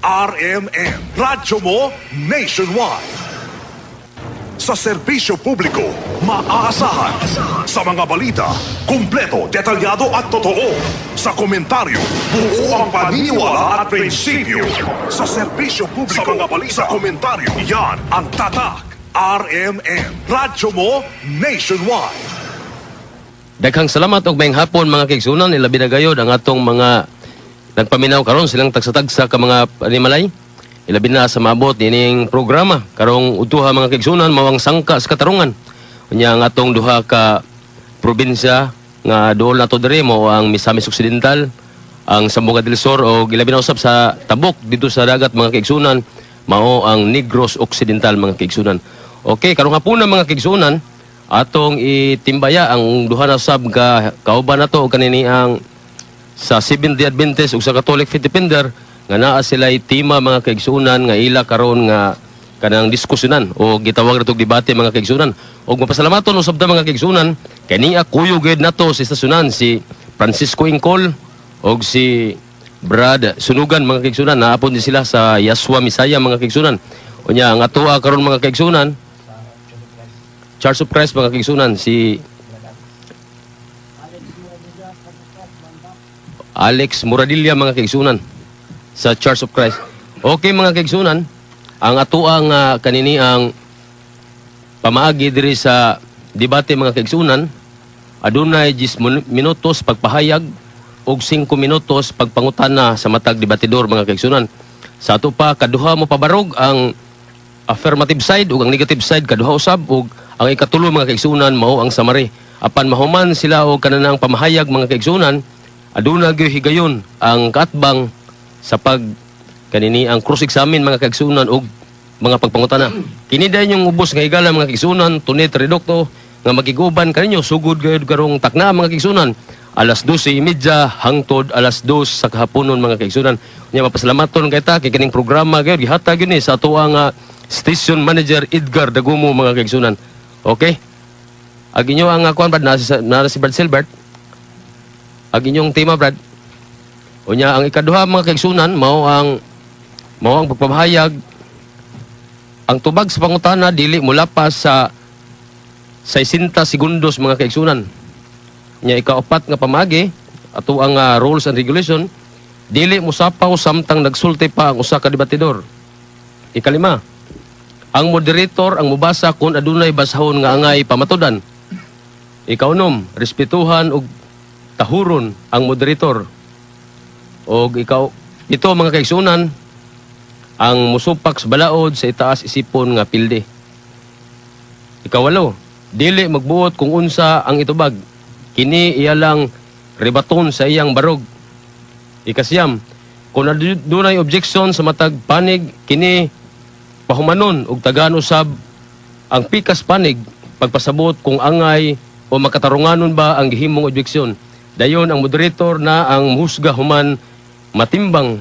RMN, radyo mo nationwide. Sa serbisyo publiko, maaasahan. Sa mga balita, kumpleto, detalyado at totoo. Sa komentaryo, buo ang paniniwala at prinsipyo. Sa serbisyo publiko, sa mga balita, sa komentaryo, yan ang tatak. RMN, radyo mo nationwide. Daghang salamat og maayong hapon mga kaigsunan, ilabi na gayod ang atong mga nagpaminaw karon silang tagsa-tagsa ka mga animalay. Ilabi na sa maabot nining programa karong utuha mga kaigsunan mawang sangka sa katarungan. Unya ang atong duha ka probinsya nga dool nato diri mao ang Misamis Occidental, ang Zamboanga del Sur o ilabi na usab sa tabok dito sa dagat mga kaigsunan mao ang Negros Occidental mga kaigsunan. Okay, karong hapon mga kaigsunan atong itimbaya ang duha na sab ka kauban nato og kanini ang sa Seventh-day Adventist ug sa Catholic Faith Defender nga naa sila'y tema mga kaigsunan nga ila karon nga kanang diskusyonan o gitawag natong debate mga kaigsunan. Og mapasalamaton usab ta mga kaigsunan kani kuyo gid nato sa istasyonan si Francisco Ingkol og si Brad Sunugan mga kaigsunan. Naapon din sila sa Yaswa Misaya mga kaigsunan. Unya ang atoa karon mga kaigsunan Church of Christ mga kaigsunan si Alex Muradilla mga kaigsunan sa Church of Christ. Okay mga kaigsunan, ang atuang kanini ang pamaagi diri sa debate mga kaigsunan, adunay 10 minutos pagpahayag og 5 minutos pagpangutana sa matag debatidor mga kaigsunan. Sa ato pa kaduha mo pabarog ang affirmative side ug ang negative side kaduha usab ug ang ikatulo mga kaigsunan mao ang summary. Apan mahuman sila og kananang pamahayag mga kaigsunan, aduna gyud higayon ang kaatbang sa pag kanini ang cross examine mga kaigsunan og mga pagpangutana. Kini dayon yung ubos nga higala mga kaigsunan, tunit redukto nga magiguban kaninyo sugod gayud karong takna mga kaigsunan. Alas 12:30 hangtod alas 2 sa kahaponon mga kaigsunan. Nya mapasalamaton kay ta kay kining programa gayud gihatag ni sa ato nga station manager Edgar Dagumo mga kaigsunan. Okay? Ag inyo ang kuan Brad na si Brad Silbert. Ag inyong tema Brad. Unya ang ikaduha mga kaigsunan mao ang pagpamahayag ang tubag sa pangutana dili mula pa sa 60 segundos mga kaigsunan. Nya ikaapat nga pamagi ato ang rules and regulation dili mosapaw samtang nagsulti pa ang usa ka debatidor. Ikalima, ang moderator ang mubasa kung adunay basahon nga angay pamatudan. Ikaunom, respetuhan ug tahuron ang moderator. O ito mga kaigsunan ang musupak sa balaod sa itaas isipon nga pilde. Ikawalo, dili magbuot kung unsa ang itubag. Kini iyalang rebaton sa iyang barog. Ikasyam, kung adunay objection sa matag panig, kini pahumanon ug tagaan usab ang pikas panig pagpasabot kung angay o makatarunganon ba ang gihimong objeksyon. Dayon ang moderator na ang musga human matimbang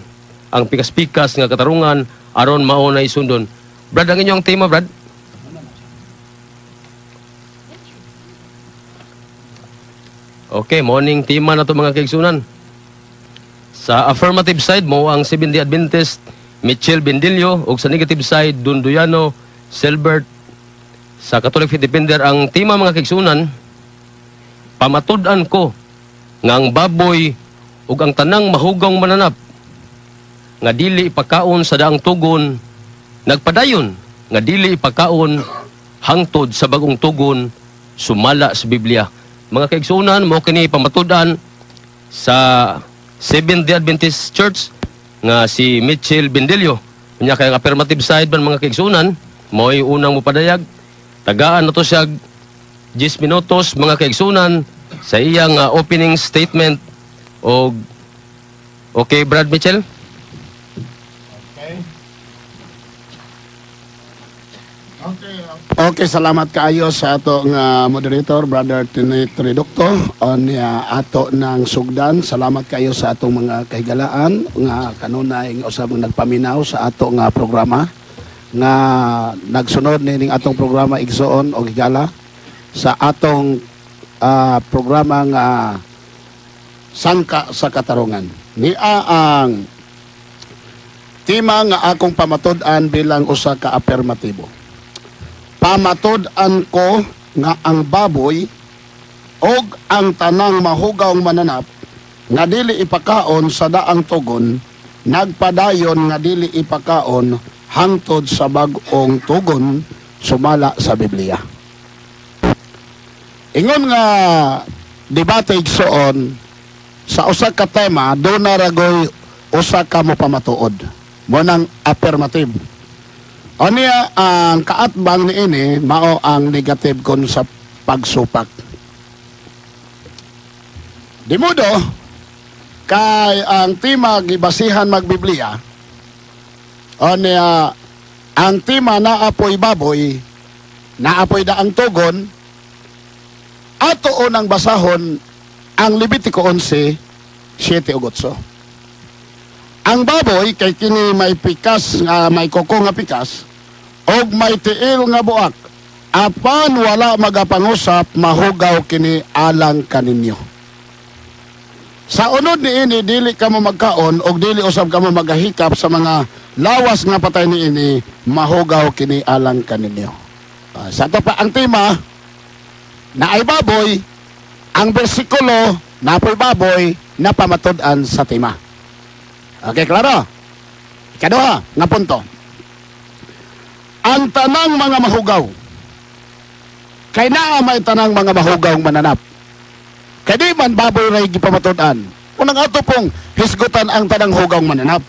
ang pikas-pikas nga katarungan aron mao na isundon. Brad, ang inyong tema Brad? Okay, morning tema na to mga kaigsunan. Sa affirmative side mo ang Seventh-day Adventist Mitchell Bendilio ug sa negative side Dunduyano Silbert. Sa Catholic Faith Defender ang tema mga kaigsunan, pamatud-an ko nga ang baboy ug ang tanang mahugong mananap nga dili ipakaon sa daang tugon nagpadayon nga dili ipakaon hangtod sa bagong tugon sumala sa Biblia. Mga kaigsunan mao kini pamatud-an sa Seventh-day Adventist Church nga si Mitchell Bendilio. Unya kay ang affirmative side ban mga kaigsunan mo'y unang mopadayag. Tagaan na to siya 10 minutos mga kaigsunan sa iyang opening statement. O okay Brad Mitchell? Okay, salamat kaayo sa ato nga moderator, Brother Tinitridokto, on ato ng sugdan. Salamat kaayo sa atong mga kahigalaan nga kanunay nga usab nagpaminaw sa ato nga programa nga nagsunod nining atong programa igsoon og higala sa atong programa nga sangka sa katarungan. Niya ang tema nga akong pamatud-an bilang usa ka affirmatibo. Pamatud-an ko nga ang baboy og ang tanang mahugawng mananap nga dili ipakaon sa daang tugon, nagpadayon nga dili ipakaon hangtod sa bag-ong tugon sumala sa Biblia. Ingon nga debate igsoon sa usa ka tema do na ragoy usa ka mo pamatuod mo nang affirmative. Aniya ang kaatbang niini mao ang negative kon sa pagsupak. Di modo kay ang tema gibasihan magbiblia aniya ang tema naapoy baboy, naapoy daang tugon, ato unang basahon ang Levitico 11, 7 ug 8. Ang baboy kay kini may pikas nga may kuko nga pikas og may tiil nga buak. Apan wala magapangusap mahugaw kini alang kaninyo. Sa unod niini dili kamo magkaon og dili usab kamo magahikap sa mga lawas nga patay niini mahugaw kini alang kaninyo. Sa to pa ang tema na ay baboy, ang bersikulo na apoy baboy na pamatud-an sa tema. Okay, klaro? Ikaduha nga punto. Ang tanang mga mahugaw. Kay naa may tanang mga mahugaw mananap. Kay di man baboy ray gipamatud-an. Unang ato pong hisgutan ang tanang hugaw mananap.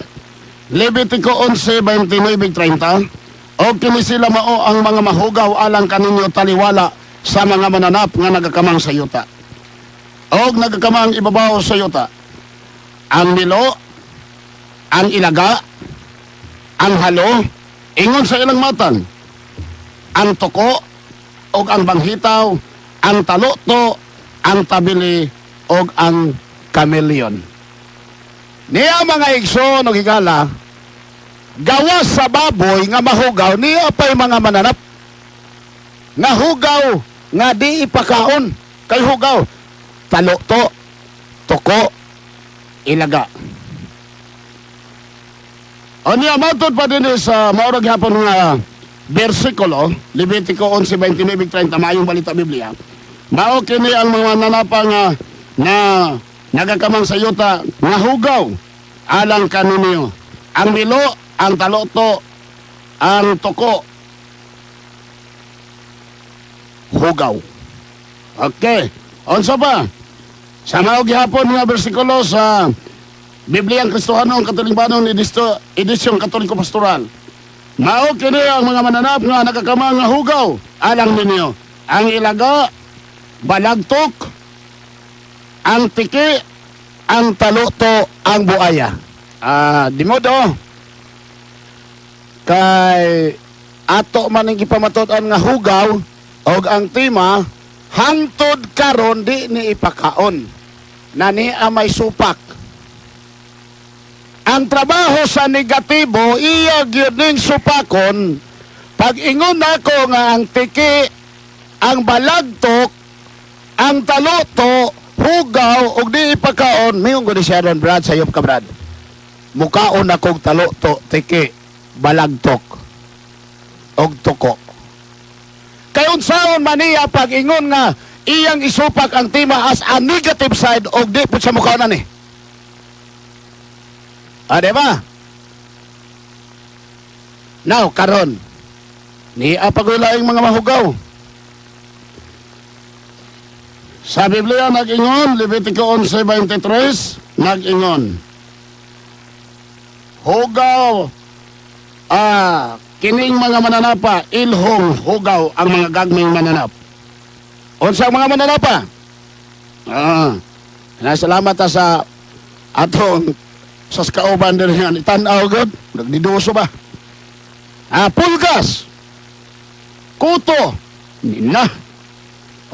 Levitico 11:29-30. O kini sila mao ang mga mahugaw alang kaninyo taliwala sa mga mananap nga nagakamang sa yuta. O nagakamang ibabaw sa yuta. Ang nilo, ang ilaga, ang halo, ingon sa ilang matang, ang tuko, o ang banghitaw, ang taluto, ang tabili, o ang kameleon. Niya mga igsoon o higala, gawas sa baboy nga mahugaw, niya pa'y mga mananap. Nga hugaw, nga di ipakaon, kay hugaw, taluto, tuko, ilaga. O niya matod pa din sa maurag hapon nga bersikulo, Levitico 11:29-30, mayong balita Biblia. Mao kini ang mga nanapa nga na nagakamang sa yuta nga hugaw alang kaninyo. Ang milo, ang taluto, ang tuko, hugaw. Okay. Unsa pa? Sa maog gihapon nga bersikulo sa Bibliang Kristohanong Katolikbanon edisyon Katoliko Pastoral. Mao kini ang mga mananap nga nagakamang nga hugaw alang ninyo. Ang ilaga, balagtok, ang tiki, ang taluto, ang buaya. Di mo do. Kay ato man ang gipamatud-an nga hugaw og ang tema hangtod karon di ni ipakaon. Nani may supak. Ang trabaho sa negatibo iya gyud ning supakon. Pag ingon nako nga ang tiki, ang balagtok, ang taluto, hugaw og di ipakaon, mayong gud siya ron Brad sayop ka Brad. Mukaon akong taluto, tiki, balagtok og tuko. Kay unsaon man niya pag ingon nga iyang isupak ang tema as a negative side og di pud sa mukaonan ni. Diba? Now, karon ni apagulaing mga mahugaw. Sa Biblia nag-ingon, Levitico 11:23, nag-ingon. Hugaw, kining mga mananapa, ilhong hugaw ang mga gagming mananap. Unsang mga mananapa? Salamat sa atong sa kauban din yan, itanaw god, nagdiduso ba? Pulgas, kuto, nina.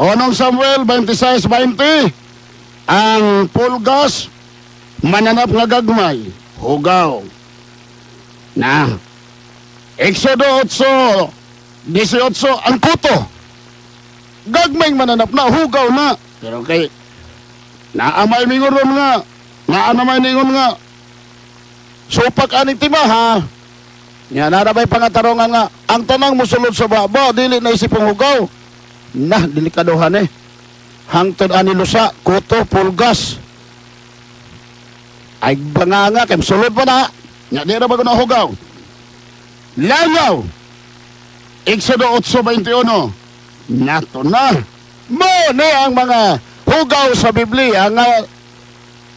Onong Samuel 26:20, ang pulgas, mananap nga gagmay, hugaw. Na, Exodo 8:18, ang kuto, gagmay mananap na, hugaw na. Pero naamay ningon ron nga, naanamay ningon nga, Supak aning tima ha. Nya na may pangatarungan nga ang tanang musulod sa baba dili na isipong hugaw. Nah, delikaduhan hangtod ani lusa, kuto, pulgas. Ay banganga kay sulod pa na. Nya di ra ba kuno hugaw. Langaw. Exodo 8:21. Nato na. Mo ni ang mga hugaw sa Biblia nga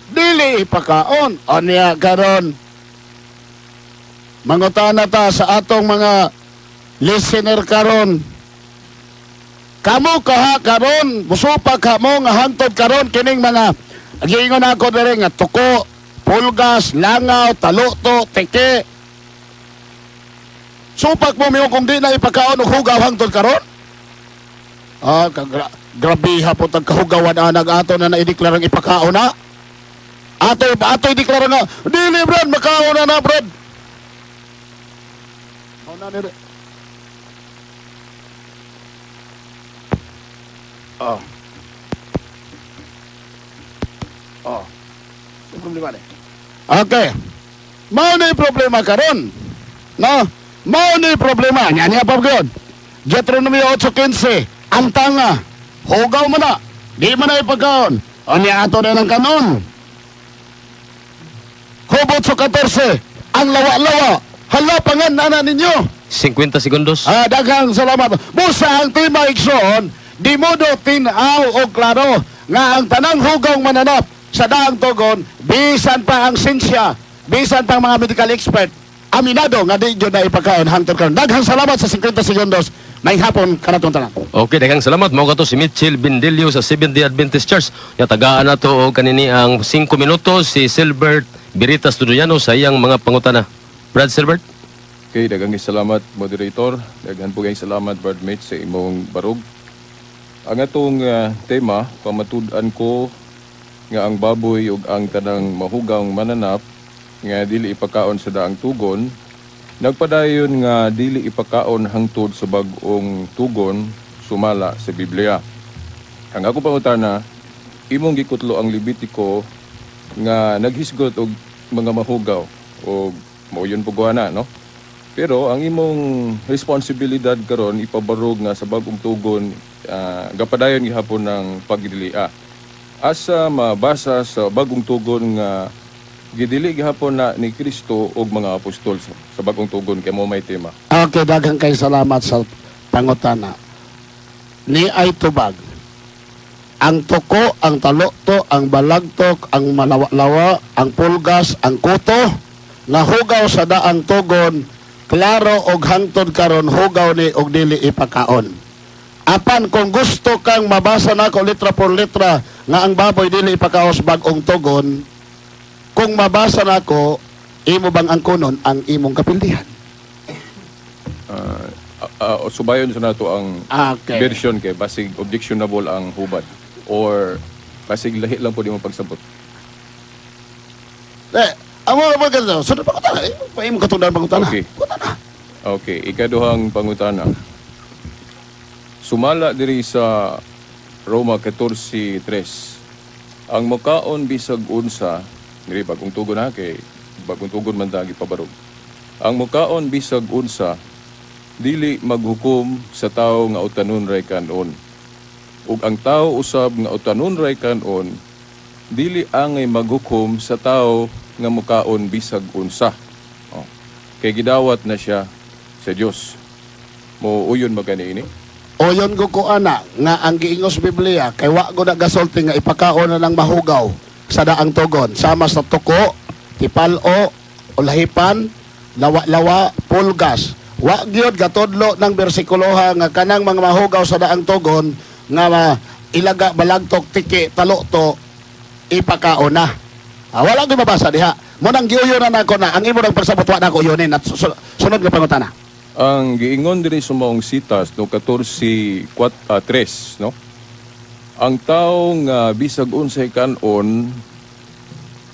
dili ipakaon. O niya karon mangutana ta sa atong mga listener karon. Kamo kaha karon, musupak ka mo nga hangtod karon kining mga giingon ako diri nga tuko, pulgas, langaw, taluto, teke. Supak mo miyo kung di na ipakaon og hugaw hangtod karon? Grabe hapon tag kahugawan anag ato na naideklarang ipakaon na. Ato ideklara nga dili brad makaon na brad. Ona ni. Problema ni. Okay. Mao ni problema karon. No? Mao ni problema. Nya pa gyud. Deuteronomy 8:15. Ang tanga, hugaw mo na, di mo na ipagkaon. O niya ato na ng kanon. Hubot sa 14, ang lawa-lawa, hala pangan na ninyo. 50 segundos. Daghang salamat. Busa ang tima iksoon, di mo do tinaw o klaro nga ang tanang hugaw mananap sa daang tugon, bisan pa ang sinsya, bisan pa ang mga medical expert, aminado nga di yun na ipagkaon hangtod karon. Daghang salamat sa 50 segundos. May hapon kanatong tanan. Okay, daghang salamat. Mao kato si Mitchell Bindilio sa Seventh-day Adventist Church. Ya tagaan nato og kanini ang 5 minutos si Silbert Birita Studiano sa iyang mga pangutana. Brad Silbert. Okay, daghang salamat moderator. Daghang pugay salamat Brad Mitch sa imong barog. Ang atong tema, pamatud-an ko nga ang baboy ug ang tanang mahugang mananap nga dili ipakaon sa daang tugon. Nagpadayon nga dili ipakaon hangtod sa bag-ong tugon sumala sa Biblia. Ang ako pangutana, imong gikutlo ang Levitico nga naghisgot og mga mahugaw o mauyon pugwana, no? Pero ang imong responsibilidad karon ipabarog nga sa bag-ong tugon gapadayon gihapon ng pagdilia. Asa mabasa sa bag-ong tugon nga gidili gihapon na ni Kristo og mga apostol sa bagong tugon kay mo may tema. Okay, daghang kay salamat sa pangutana. Ni ay tubag. Ang tuko, ang taluto, ang balagtok, ang malawa-lawa, ang pulgas, ang kuto, nga hugaw sa daang tugon, klaro og hangtod karon hugaw ni og dili ipakaon. Apan kung gusto kang mabasa nako litra por litra nga ang baboy dili ipakaos bagong tugon, kung mabasa nako, imo bang angkonon ang imong kapildihan? Subayon sa nato ang Okay. version kay basig objectionable ang hubad or basig lahi lang po di mo pagsabot. Amo ba ganito? Sunod pa ko tala. Imo katungdan pangutana. Okay. Pangutana. Okay, ikaduhang pangutana. Sumala diri sa Roma 14:3. Ang mukaon bisag unsa diri bagong tugon na kay bagong tugon man dagi pabarog. Ang mukaon bisag unsa dili maghukom sa tawo nga utanon ray kanon. Ug ang tawo usab nga utanon ray kanon dili angay maghukom sa tawo nga mukaon bisag unsa. Kay gidawat na siya sa Dios. Mo uyon magani ini. Oyon ko ana nga ang giingos Biblia kay wa go na gasulti nga ipakaon na ng mahugaw sa daang tugon sama sa tuko, tipalo, ulahipan, lawa-lawa, pulgas. Wa gyud gatudlo ng bersikuloha nga kanang mga mahugaw sa daang tugon nga ilaga balagtok tiki taluto ipakaon na. Wala gyud mabasa diha. Mo nang giuyonan nako na ang imo nang pagsabot wa nako uyonin at sunod nga pangutana. Ang giingon diri sa maong sitas no 14:3, no? Ang tawo nga bisag unsay kanon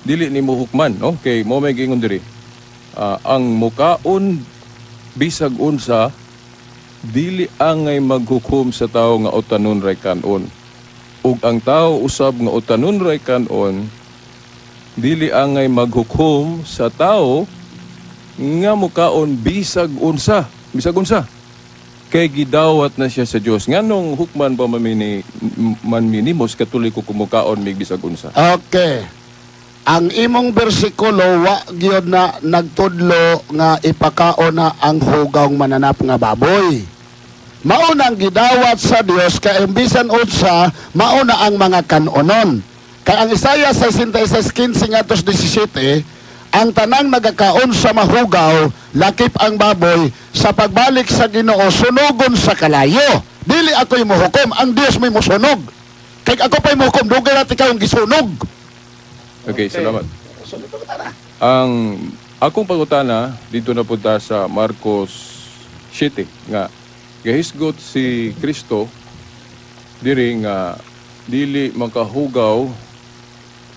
dili nimo hukman, no? Kay mo may giingon diri. Ang mukaon bisag unsa dili angay maghukom sa tawo nga utanon ray kanon. Ug ang tawo usab nga utanon ray kanon dili angay maghukom sa tao nga mukaon bisag unsa kay gidawat na siya sa Dios. Nganong hukman pa manminimos katoliko kumukaon mig bisag unsa? Okay. Ang imong bersikulo wa gyud na nagtudlo nga ipakaon na ang hugawng mananap nga baboy. Maunang gidawat sa Dios kay imbisan unsa mauna ang mga kanonon. Kay ang Isaiah 66:15-17 ang tanang nagakaon sa mahugaw, lakip ang baboy, sa pagbalik sa Ginoo, sunugon sa kalayo. Dili ako'y muhukom, ang Dios may musunog. Kaya ako pa'y muhukom, dugay natin kayong gisunog. Okay, salamat. Ang akong pangutana, dito na punta sa Marcos 7, nga, gahisgot si Kristo, diri nga, dili makahugaw,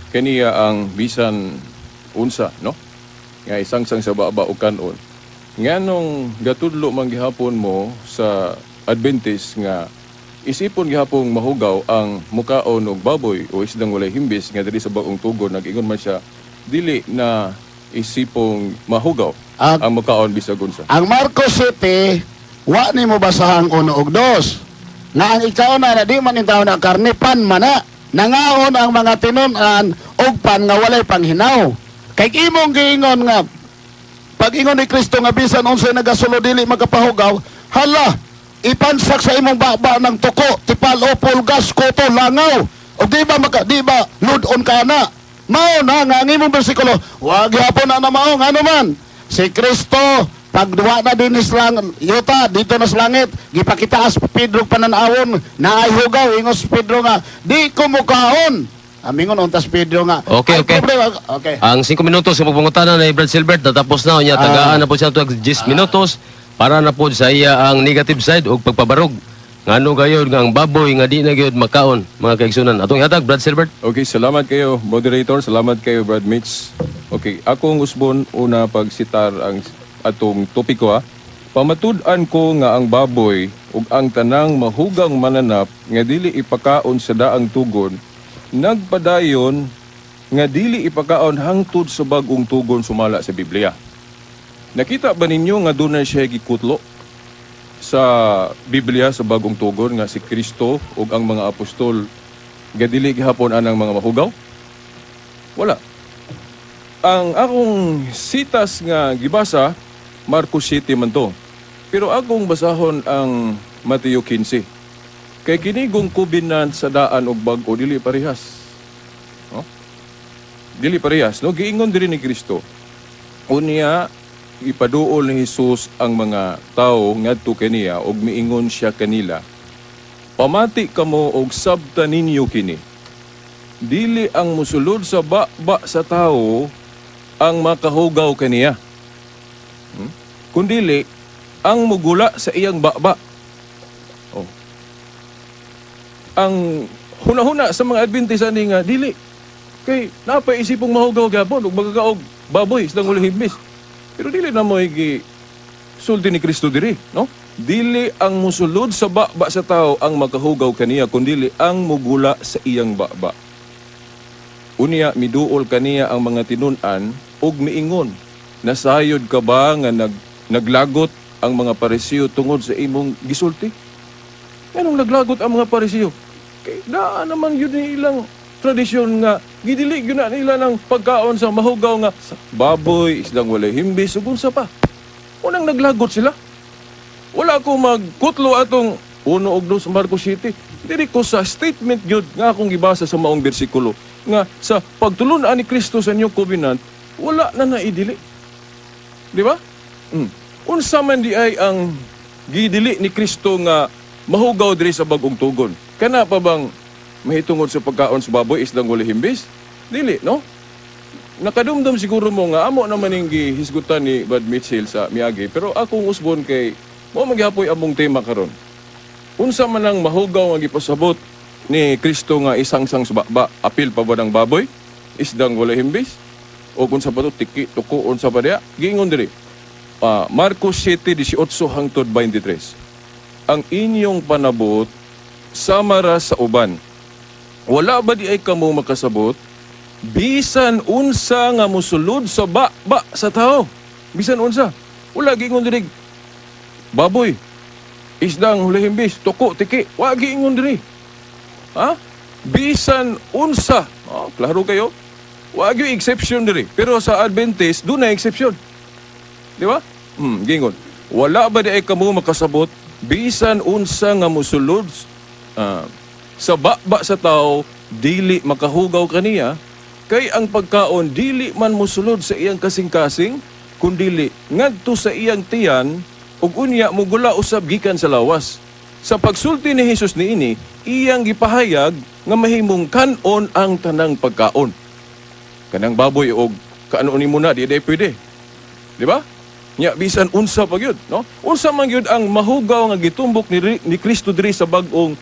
kaniya ang bisan unsa, no? Nga isang-sang sa baba o kanon. Nga nung gatudlo man gihapon mo sa Adventist nga isipon gihapong mahugaw ang mukaon og baboy o isdang walay himbis nga diri sa baong tugon, nag-ingon man siya dili na isipong mahugaw ang mukaon bisag unsa. Ang Marcos 7, wa ni mo basahang 1 ug 2. Nga ang ikaw na di man intaw na karne pan mana. Nangaon ang mga tinunan og pan nga walay panghinaw. Kay imong giingon nga pag-ingon ni Kristo nga bisan unsay nagasulod dili magapahugaw, hala, ipansak sa imong baba ng tuko, tipal o pulgas, koto, langaw. O di ba lud-on ka na? Mao na nga ang imong bersikulo, wag yapon na mao nga naman. Si Kristo pagduwa na din islang yuta dito na sa langit, gipakitaas Pedro pananawon, naay hugaw ingos Pedro nga, di ko mukaon. Amingon untas Pedro nga. Okay. Ang 5 minutos sa pagpangutana na Brad Silbert natapos na unya, tagaan na po siya tuwag 10 minutos para na po sa iya ang negative side o pagpabarog. Ngano gayud nga ang baboy nga di na gyud makaon, mga kaigsunan. Atong ihatag Brad Silbert. Okay, salamat kayo moderator, salamat kayo Brad Mitch. Okay, akong usbon una pagsitar ang atong topiko ha. Pamatud-an ko nga ang baboy ug ang tanang mahugang mananap nga dili ipakaon sa daang tugon, nagpadayon nga dili ipakaon hangtod sa bagong tugon sumala sa Biblia. Nakita ba ninyo nga doon na siya gikutlo sa Biblia sa bagong tugon nga si Kristo ug ang mga apostol nga dili gihapon anang mga mahugaw? Wala. Ang akong sitas nga gibasa, Marcos 7 man to. Pero akong basahon ang Mateo 15. Kay kinigong kubinan sa daan og bag-o dili parehas. No? Dili parehas, no? Giingon diri ni Kristo. Unya ipaduol ni Jesus ang mga tawo ngadto kaniya og miingon siya kanila. Pamati kamo og sabta ninyo kini. Dili ang musulod sa baba sa tawo ang makahugaw kaniya. Kundili ang mugula sa iyang baba. Oh. Ang huna-huna sa mga Adventist ani nga dili kay napaisipong mahugaw gyapon ug magagaog baboy sa ulo himbis. Pero dili na mo sulti ni Kristo diri, no? Dili ang musulod sa baba sa tao ang makahugaw kaniya kundi ang mugula sa iyang baba. Unya miduol kaniya ang mga tinun-an ug miingon, nasayod ka ba nga naglagot ang mga Parisiyo tungod sa imong gisulti? Anong naglagot ang mga Parisiyo? Kay daan naman yun ilang tradisyon nga gidili yun na nila ng pagkaon sa mahugaw nga sa baboy, isdang walay himbis, ug unsa pa. Unang naglagot sila. Wala ko magkutlo atong 1 ug 2 sa Marcos 7. Diri ko sa statement yun nga akong gibasa sa maong bersikulo nga sa pagtulunan ni Kristo sa New Covenant, wala na naidili. Di ba? Unsa man di ay ang gidili ni Kristo nga mahugaw diri sa bagong tugon. Kana pa bang mahitungod sa pagkaon sa baboy isdang walay himbis? Dili, no? Nakadumdum siguro mo nga amo naman ning gihisgutan ni Brad Mitchell sa miagi, pero akong usbon kay mo maghapoy among tema karon. Unsa man ang mahugaw nga gipasabot ni Kristo nga isang-sang sa baba, apil pa ba ng baboy isdang walay himbis? O kung sa pa to tiki tuko unsa pa diya? Giingon diri. Marcos 7:18 hangtod 23. Ang inyong panabot samara sa uban. Wala ba di ay kamo makasabot bisan unsa nga musulod sa ba sa tao. Bisan unsa. Wala giingon diri baboy, isdang hulihimbis, tuko, tiki. Wa giingon diri. Ha? Bisan unsa. Oh, klaro kayo? Wa gyud exception diri. Pero sa Adventist do na exception. Di ba? Gingon. Wala ba di ay kamo makasabot bisan unsa nga musulod sa ba sa tao dili makahugaw kaniya, kay ang pagkaon dili man mosulod sa iyang kasing-kasing kundili ngadto sa iyang tiyan ug unya mugula usab gikan sa lawas. Sa pagsulti ni Hesus niini, iyang gipahayag nga mahimong kanon ang tanang pagkaon. Kanang baboy og kaano ni muna di pwede. Di ba? Nya bisan unsa pa gyud, no? Unsa man gyud ang mahugaw nga gitumbok ni Kristo diri sa bag-ong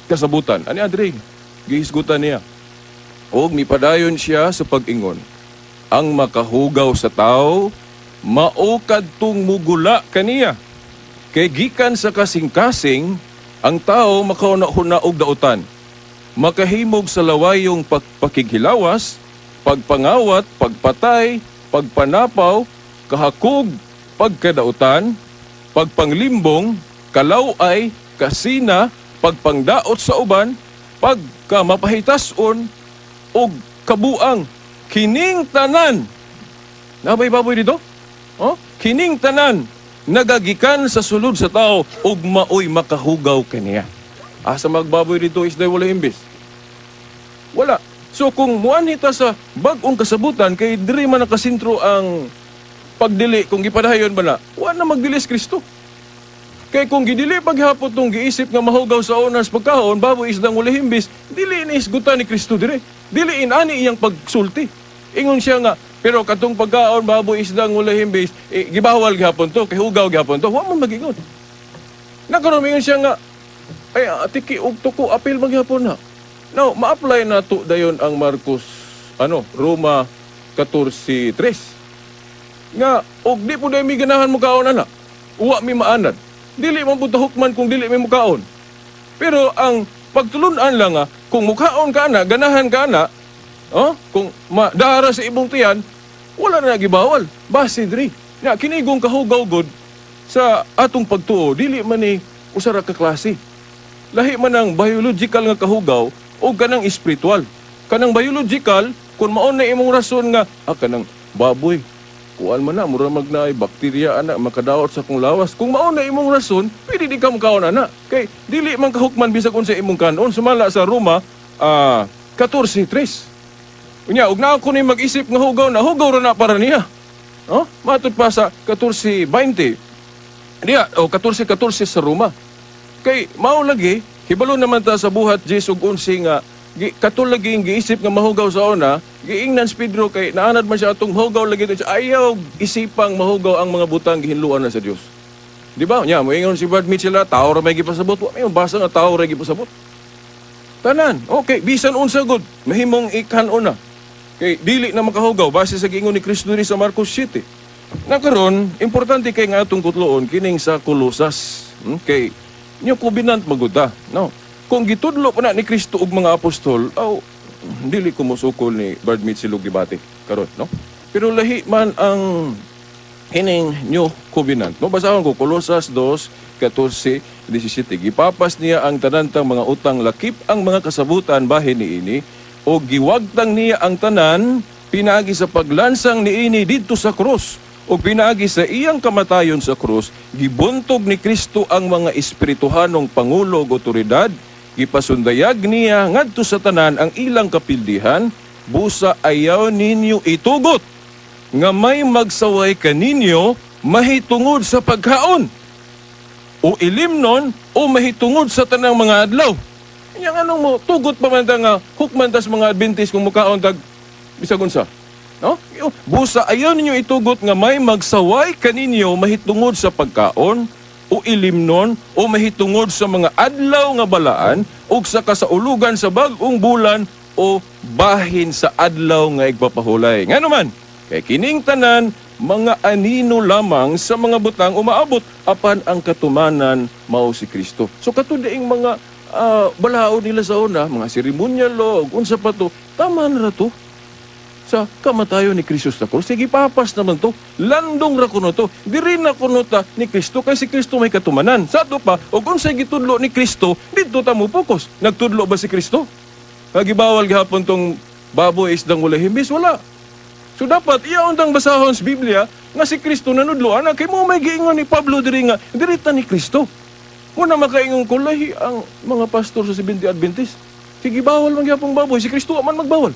kasabutan. Ani adre gihisgutan niya. Og mipadayon siya sa pag-ingon. Ang makahugaw sa tao mao kadtong mugula kaniya. Kay gikan sa kasing-kasing ang tao makauna-huna og dautan. Makahimog sa lawayong pagpakighilawas, pagpangawat, pagpatay, pagpanapaw, kahakog, pagkadautan, pagpanglimbong, kalaway, kasina, pagpangdaot sa uban, pagkamapahitason, o kabuang. Kining tanan. Nabay baboy dito? Oh? Kining tanan. Nagagikan sa sulod sa tao, ug maoy makahugaw kaniya. Asa magbaboy dito is day wala imbis. Wala. So kung muanita sa bag-ong kasabutan, kay diri man nakasentro ang pagdili, kung gipadayon ba na, wala na magdilis Kristo. Kaya kung gidili paghapot tong giisip nga mahugaw sa onas pagkaon, baboy isdang ulihimbis, dili ni isgutan ni Kristo dire. Dili inani iyang pagsulti. Ingon siya nga, pero katong pagkaon, baboy isdang ulihimbis, gibawal gihapon to, kay hugaw gihapon to, wa man mag-ingon. Nakaroon siya nga, ay tiki og tuko apil maghapon na. Now, ma-apply na to dayon ang Marcos, Roma 14:3. Nga, og di po dahil may ganahan mo kaon, ana. Uwa mi maanad. Dili man po hukman kung dili may mukaon. Pero ang pagtulunan lang kung mukaon ka na, ganahan ka na, kung madara sa ibong tiyan, wala na nagibawal. Base diri. Nga, kinigong kahugaw god sa atong pagtuo, dili man ni usara ka klase. Lahi man ang biological nga kahugaw o kanang espiritual. Kanang biological, kung maon na imong rason nga, kanang baboy, kuan man na, mura magnaay, bakterya, anak, makadawat sa kong lawas. Kung maon na imong rason, pwede di ka makaon, anak. Kay, dili man kahukman bisag unsa imong kanon, sumala sa Roma, 14:3. Unya, ug na ako ni mag-isip nga hugaw ra na para niya. Matod pa sa 14:20. Diya, 14:14 sa Roma. Kay, mao lagi, hibalo naman ta sa buhat, Jesug unsi nga, katulaging giisip nga mahugaw sa una, giingnan si Pedro kay naanad man siya atong mahugaw lagi ito siya, ayaw isipang mahugaw ang mga butang gihinluan na sa Dios. Di ba? Nya, moingon si Brad Mitchell, tao ra may gipasabot, wa may basa nga tao ra gipasabot. Tanan, okay, bisan unsa gud, mahimong ikanon na. Kay dili na makahugaw base sa giingon ni Kristo diri sa Marcos 7. Nakaron, importante kay nga atong kutloon kining sa Kolosas. Kay nyo covenant maguda, no? Kung gitudlo pa na ni Kristo ug mga apostol, dili ko musukol ni Brad Mitchell ug gibati karon, no? Pero lahi man ang hining new covenant. No, basahon ko Kolosas 2:14-17. Gipapas niya ang tanantang mga utang lakip ang mga kasabutan bahin niini o giwagtang niya ang tanan pinaagi sa paglansang niini didto sa krus. O pinaagi sa iyang kamatayon sa krus, gibuntog ni Kristo ang mga espirituhanong pangulo o otoridad, gipasundayag niya ngadto sa tanan ang ilang kapildihan, busa ayaw ninyo itugot, nga may magsaway kaninyo mahitungod sa pagkaon, o ilimnon, o mahitungod sa tanang mga adlaw. Yang anong mo, tugot pa man nga, hukman tas mga Adventist kung mukaon tag, bisag unsa. No? Busa ayaw ninyo itugot nga may magsaway kaninyo mahitungod sa pagkaon o ilimnon o mahitungod sa mga adlaw nga balaan o sa kasaulugan sa bag-ong bulan o bahin sa adlaw nga igpapahulay. Nga naman, kay kining tanan mga anino lamang sa mga butang umaabot apan ang katumanan mao si Kristo. So katudaing mga balaod nila sa una, mga seremonyal law, unsa pa to, tama na ra to. Sa kamatayon ni Kristo sa krus, sige papas naman to, landong ra kuno to, diri na kuno ta ni Kristo, kay si Kristo may katumanan. Sa to pa, o kung sa gitudlo ni Kristo, dito ta mo focus. Nagtudlo ba si Kristo? Nagibawal gihapon tong baboy isdang wala himbis, wala. So dapat iyaon tang basahon sa Biblia nga si Kristo nanudlo ana kay mo may giingon ni Pablo diri nga dirita ni Kristo. Muna makaingon ko lahi ang mga pastor sa Seventh Adventist. Sige bawal man gyapon baboy, si Kristo man magbawal.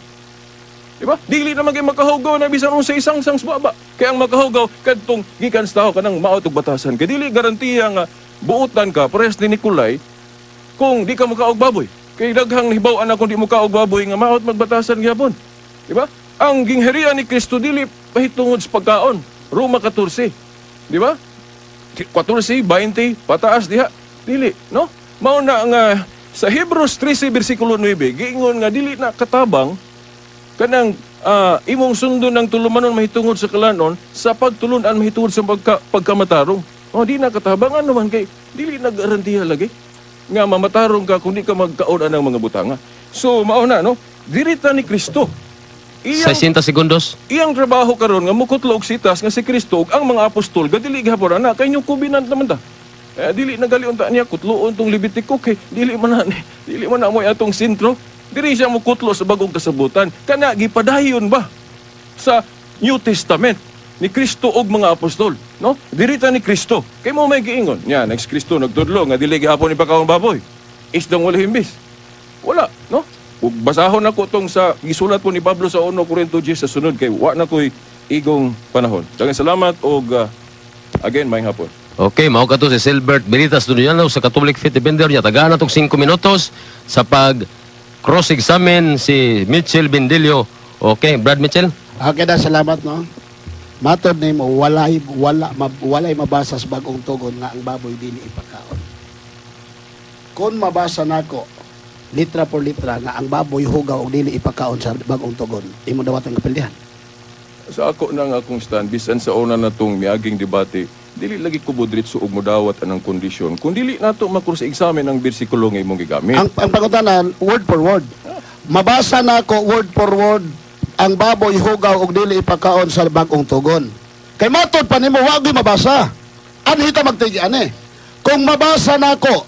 Diba? Dili na magay makahugaw na bisan sa isang baba. Kaya ang makahugaw kadtong gikan sa tao kanang maot og batasan. Kay dili garantiya nga buutan ka pares ni Nicolay kung di ka makaog baboy. Kay daghang hibaw-an kung di mo kaog baboy nga maot magbatasan gyapon. Diba? Ang gingharian ni Kristo dili pahitungod sa pagkaon. Roma 14. Diba? 14, 20, pataas diha. Dili, no? Mao na nga sa Hebrews 13 bersikulo 9 giingon nga dili na katabang kanang imong sundo ng tulumanon mahitungod sa kalanon sa pagtulunan mahitungod sa pagkamatarong. Di na katabangan naman kay dili nagarantiya lagi nga mamatarong ka kung di ka magkaon ng mga butanga. So mao na no, dirita ni Kristo. 60 segundos. Iyang trabaho karon nga mukutlo og sitas nga si Kristo ug ang mga apostol gadili gihapon ana kay inyong kubinant naman ta. Dili nagalion ta niya kutloon tong Levitico kay dili man na mo atong sentro. Diri siya mukutlo sa bagong kasabutan. Kana gipadayon ba sa New Testament ni Kristo og mga apostol, no? Dirita ni Kristo. Kay mo may giingon. Nya, next Kristo nagtudlo nga dili gihapon ni pagkaon baboy. Isdang wala himbis. Wala, no? Ug basahon ako tong sa gisulat po ni Pablo sa 1 Corinto 10 sa sunod kay wa na koy igong panahon. Daghang salamat og again may hapon. Okay, mao ka to si Silbert Beritas Duniano sa Catholic Faith Defender niya. Tagaan na tong 5 minutos sa pag cross-examine si Mitchell Bendilio. Okay, Brad Mitchell? Okay na, salamat, no? Matod ni mo, walay mabasa sa bagong tugon nga ang baboy dili ipakaon. Kung mabasa nako litra por litra nga ang baboy hugaw og dili ipakaon sa bagong tugon, imo dawat ang kapildihan. Sa ako na nga akong stand, bisan sa una na itong miaging debate, dili lagi ko budritso og modawat anang kondisyon. Kung dili nato makross-examine ang bersikulo nga imong gigamit. Ang pangutanan, word for word. Mabasa na ko word for word ang baboy hugaw og dili ipakaon sa bagong tugon. Kay matod pa nimo wa gyud mabasa. Anhita magtigian eh. Kung mabasa na ko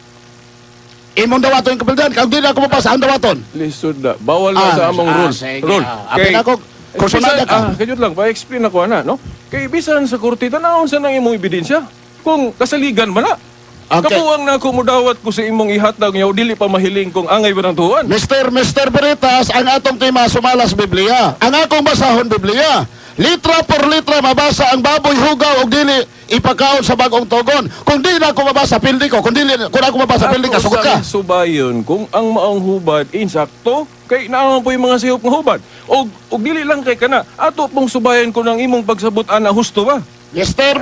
imong dawaton yung kapildihan, kung dili ako mabasa ang dawaton. Lisod na. Bawal na sa among rule. Rule. Apin ako, kursunada ka. Kayot lang, pa-explain ako na, no? Kay bisan sa korte, tanawon sa nang imong ebidensya. Kung kasaligan man na. Okay. Kapuwang na ako mudawat ko sa imong ihatag niya, o dili pa mahiling kung angay ba ng tuwan. Mr. Beritas, ang atong tema sumalas Biblia. Ang akong basahon Biblia. Litra por litra mabasa ang baboy hugaw og dili ipakaon sa bagong tugon. Kung di na ako mabasa, pildi ko. Kung ako mabasa, pildi ka, sugot ka. Subayon, kung ang maong hubad, insakto, kay naamang po yung mga sihop ng hubad. Og dili lang kay kana, ato pong subayan ko ng imong pagsabot ana husto ba? Mr.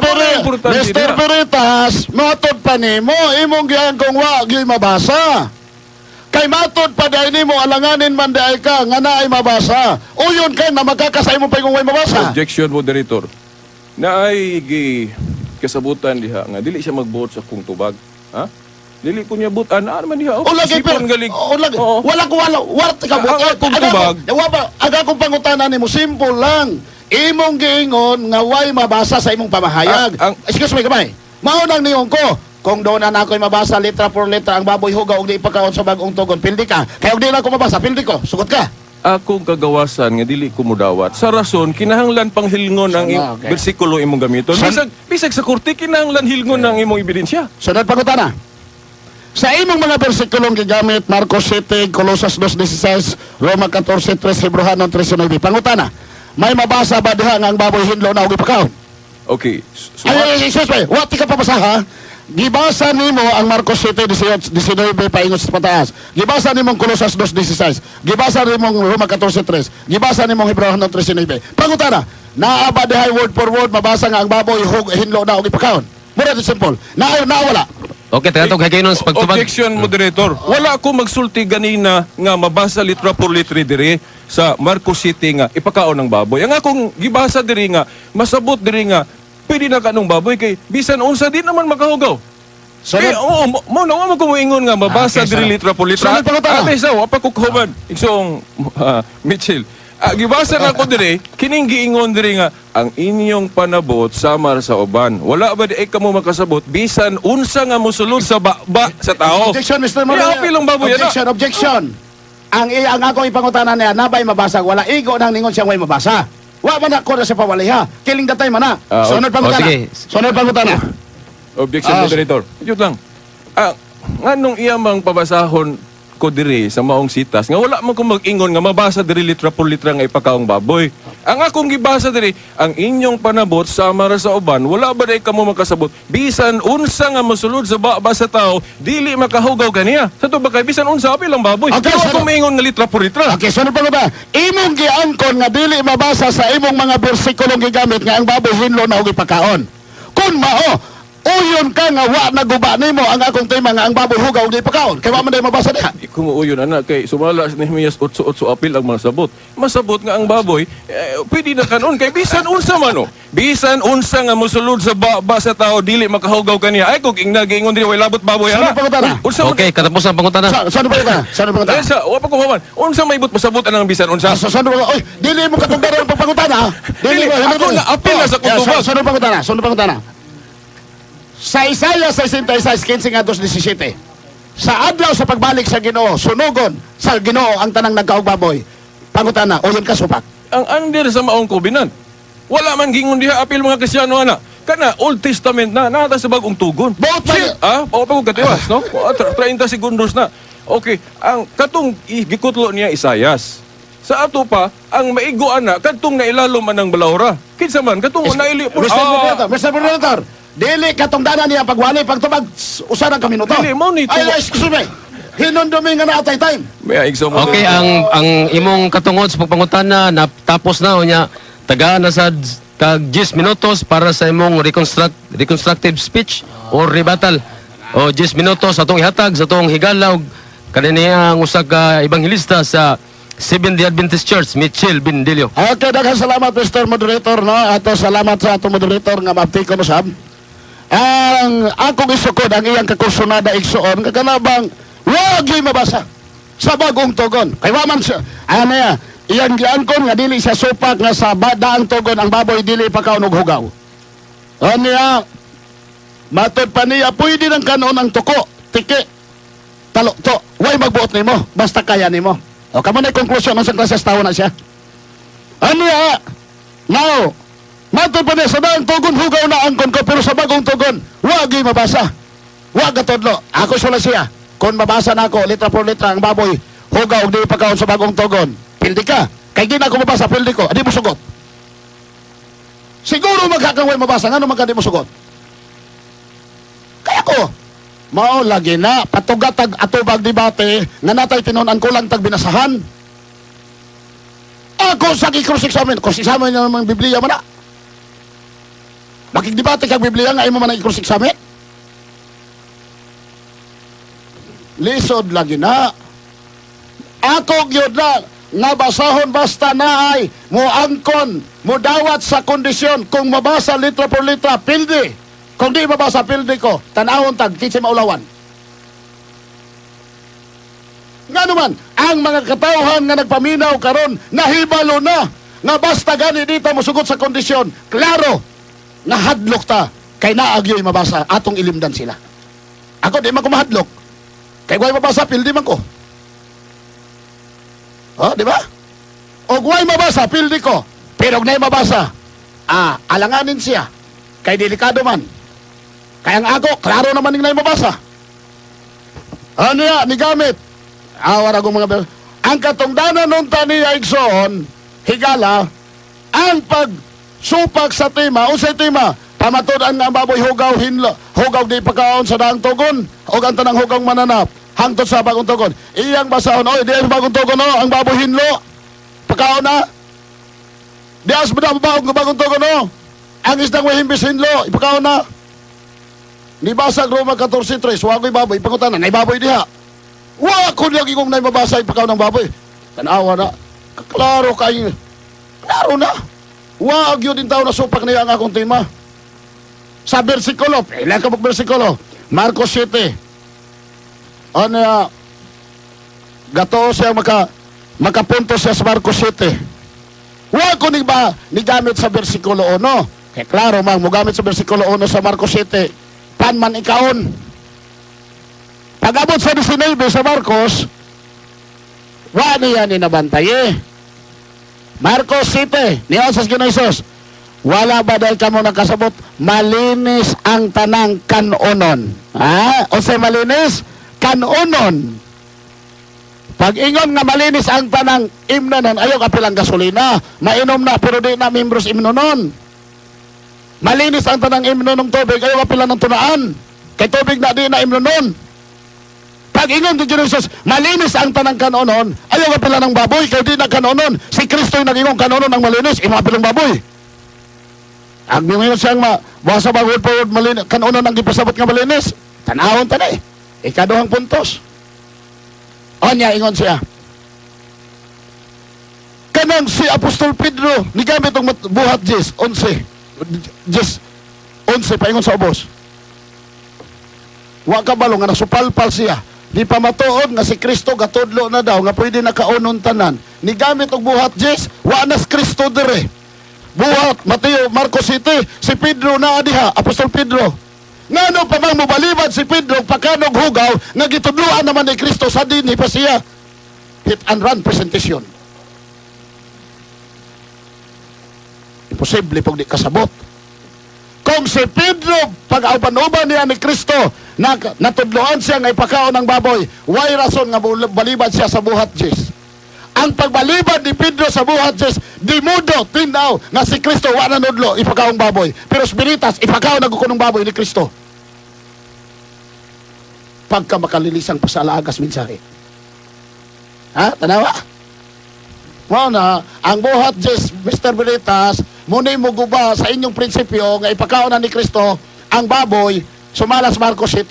Beritas, matod pa nimo, imong giyan kung wa gyud mabasa. Kay matod pa dahil nimo alanganin man dahil ka nga naay mabasa. Uyon kay na magkakasay mo pa kung way mabasa. Objection, moderator. Naay kasabutan diha nga dili siya magbuot sa kung tubag. Ha? Dili ko niya butan man diha. Sipon galing. Wala ka buot kung tubag. Aga kong pangutanan nimo simple lang. Imong giingon nga way mabasa sa imong pamahayag. Excuse me kamay. Mao nang niyon ko. Kung doon na ako'y mabasa litra por litra ang baboy hugaw og di ipakaon sa bagong tugon, pildi ka. Kaya og di na ako mabasa, pildi ko. Sugot ka. Akong kagawasan nga dili ko mudawat. Sa rason kinahanglan pang hilngon ang bersikulo imong gamiton. Bisag sa korte kinahanglan hilngon ang imong ebidensya. Sunod pangutana. Sa imong mga bersikulong gigamit, Marcos 7, Colosas 2:16, Roma 14:3, Hebrehanon 13:9. Pangutana. May mabasa ba diha nga ang baboy hinlo na og ipakaon? Okay. Excuse me. Wa ti ka papasa ha? Gibasa nimo ang Marcos 7:19 paingon sa pataas. Gibasa nimong Colosas 2:16. Gibasa nimong Roma 14:3. Gibasa nimong Hebrehanon 13:9. Pangutana, naa ba dihay word for word mabasa nga ang baboy hinlo na og ipakaon? Mura simple. Naa wala. Okay, tagatog kay kayo sa pagtubag. Objection, moderator. Wala ako magsulti ganina nga mabasa litra por litre diri sa Marcos 7 nga ipakaon ng baboy. Ang akong gibasa diri nga masabot diri nga pwede na kanong baboy kay bisan unsa di naman makahugaw. Sunod. mo na mo ko moingon nga mabasa Okay, diri sarap. litra por litra. Sunod pa ko ta. Ate sa wa pa ko kuman. Igsong Mitchell. Gibasa na ko diri, kining giingon diri nga ang inyong panabot samar sa uban. Wala ba di ay kamo makasabot bisan unsa nga mosulod sa baba sa tao. Objection, Mr. Moreno. Iya, apil ang baboy, ano? Objection. Ang akong ipangutanan niya, nabay mabasa, wala igo nang ningon siyang way mabasa. Wa man ako na sa pawaliha. Kiling datay man na. Sunod pangutana. sige. Sunod pangutana. Objection, moderator. Yun lang. Nganong iyamang pabasahon ko diri sa maong sitas nga wala man ko mag-ingon nga mabasa diri litra por litra nga ipakaong baboy. Ang akong gibasa diri, ang inyong panabot samar sa uban, wala ba day kamo makasabot bisan unsa nga mosulod sa baba sa tao, dili makahugaw kaniya. Sa to ba kay bisan unsa apil ang baboy? Okay, Pero sir. ako maingon nga litra por litra. Okay, sunod pangutana. Imong giangkon nga dili mabasa sa imong mga bersikulong gigamit nga ang baboy hinlo na og ipakaon. Kun mao, uyon ka nga wa naguba nimo ang akong tema nga ang baboy hugaw di pakaon. Kay wa man day mabasa diha. Di ko muuyon anak kay sumala sa Nehemias 8:8 apil ang masabot. Masabot nga ang baboy, pwede na kanon kay bisan unsa man o. Bisan unsa nga mosulod sa baba sa tao dili makahugaw kaniya. Ay kung ingna giingon diri way labot baboy Sunod ana. pangutana. Unsa Okay, katapos ang pangutana. Sunod pangutana. Sunod pangutana. Sa wa pa ko maman. Unsa may ibot masabot anang bisan unsa? Sa sunod pangutana. Oy, dili mo katunggaran ang pangutana. Dili, ako na apil na sa kutubag. Sunod pangutana. Sunod pangutana. Sa Isaiah 66:15 nga 2:17. Sa adlaw sa pagbalik sa Ginoo, sunugon sa Ginoo ang tanang nagkaog baboy. Pangutana, uyon ka supak. Ang under sa maong kobinan. Wala man gingon diha apil mga Kristiyano ana. Kana Old Testament na nata sa bagong tugon. Both man- pa ko katiwas, no? 30 segundos na. Okay, ang katong gikutlo niya Isayas. Sa ato pa, ang maigo ana kadtong nailalom anang balawra. Kinsa man katong naili Mr. Moderator, dili katungdanan niya pagwali pagtubag usa ng kaminuto. Dili, mo ni Ay, tuwa. excuse me. Hinundumi nga naatay time. May igso mo. Okay, ang imong katungod sa pagpangutana natapos na unya tagaan na sa kag 10 minutos para sa imong reconstructive speech or rebuttal. O 10 minutos atong ihatag sa atong higala og kanini ang usa ka ebanghelista sa Seventh-day Adventist Church, Mitchell Bindilio. Okay, daghang salamat Mr. Moderator, no? Ato salamat sa atong moderator nga maptikon usab. Ang akong isukod ang iyang kakursunada igsuon kaganabang wag gyud mabasa sa bagong tugon. Kay wa man siya ano ya, iyang giangkon nga dili siya supak nga sa daang tugon ang baboy dili pa kaon og hugaw. Ano ya? Matod pa niya pwede nang kanon ang tuko, tiki, talo to. Way magbuot nimo basta kaya nimo. O kamo na konklusyon sa klase tawo na siya. Ano ya? Now, matod pa niya sa daang tugon hugaw na angkon ko pero sa bagong tugon wag gyud mabasa. Wag katodlo. Ako sula siya. Kung mabasa na ako litra por litra ang baboy hugaw di pa kaon sa bagong tugon. Pildi ka. Kay di na ako mabasa pildi ko. Adi mo sugot. Siguro magkakaway mabasa ngano man ka di mo sugot. Kaya ko mao lagi na patugatag atubag debate nga natay tinunan ko lang tag binasahan. Ako sa cross-examine, cross-examine na naman Biblia man na. Makikdebate kag Biblia nga imo man na i-cross-examine. Lisod lagi na. Ako gyud na nabasahon basta naay mo angkon, mo dawat sa kondisyon kung mabasa litra por litra pildi. Kung di mabasa pildi ko, tanawon tag kitse maulawan. Nga naman, ang mga katawhan nga nagpaminaw karon nahibalo na nga basta gani dito mosugot sa kondisyon, klaro nga hadlok ta kay naagyoy mabasa atong ilimdan sila. Ako di man ko mahadlok. Kay way mabasa pildi man ko. Oh, di ba? Og way mabasa pildi ko, pero og nay mabasa, alanganin siya. Kay delikado man. Kaya ang ako, klaro naman yung mabasa. Ano ya, ni gamit. Awar ako mga ang katungdanan nun tani Igsoon, higala, ang pagsupak sa tema, o sa tema, pamatudan nga ang baboy hugaw, hinlo, hugaw di pagkaon sa daang tugon, o ang tanang hugaw mananap, hangtod sa bagong tugon. Iyang basahon, oy, di sa bagong tugon, o, ang baboy hinlo, pagkaon na. Di as ba bagong tugon, o, ang isdang wahimbis hinlo, ipakaon na. Nibasag Roma 14:3, wagoy baboy, pangutanan, nay baboy diha. Wa ko lagi kong nay mabasa ipakaw ng baboy. Tanawa na. Klaro kayo. Klaro na. Wag yun din tao na supak niya ang akong tema. Sa bersikulo, ilan ka bersikulo? Marcos 7. Ano, gato siya makapunto siya sa Marcos 7. Huwag ko ni gamit sa versikulo 1. Kaya klaro mang, mo gamit sa versikulo 1 sa Marcos 7. Pan man ikaon. Pag-abot sa 19 sa Marcos, wa niya ni nabantay. Marcos 7, niya sa Ginoisos. Wala ba dahil kamo nakasabot? Malinis ang tanang kanonon. Ha? O sa malinis? Kanonon. Pag ingon nga malinis ang tanang imnonon, ayaw kapilang gasolina. Mainom na, pero di na membros imnonon. Malinis ang tanang imnonong tubig, ayaw kapilang ng tunaan. Kay tubig na di na imnonon. Pag ingon di Jesus, malinis ang tanang kanonon, ayaw kapilang ng baboy, kay di na kanonon. Si Kristo yung nag-ingong kanonon ng malinis, imapilang baboy. Ang mingon siyang basa bagod po malinis, kanonon ang gipasabot nga malinis. Tanawon ta na eh. Ikaduhang puntos. Onya, ingon siya. Kanang si Apostol Pedro, ni gamit ang buhat 11, 11 pa ingon sa ubos. Wa ka balo nga nasupalpal siya. Di pa matuod nga si Kristo gatudlo na daw nga pwede nakaunon tanan. Ni gamit og buhat 10, wa nas Kristo dire. Buhat Mateo, Marcos 7, si Pedro na diha, Apostol Pedro. Ngano pa mang mobalibad si Pedro pagkanog hugaw nga gitudloan naman ni Kristo sa dinhi pa siya. Hit and run presentation. Imposible pag di kasabot. Kung si Pedro pag-auban-uban niya ni Kristo natudloan siya nga ipakaon ng baboy, why rason nga balibad siya sa buhat 10? Ang pagbalibad ni Pedro sa buhat 10, di mudo tinaw nga si Kristo wa na nudlo ipakaong baboy, pero spiritas ipakaon nagukunong baboy ni Kristo. Pagka makalilisang pasalagas mensahe. Ha? Tanawa? Mo na ang buhat 10, Mr. Veritas, muna mo guba sa inyong prinsipyo nga ipakaon na ni Kristo ang baboy, sumalas Marcos 7.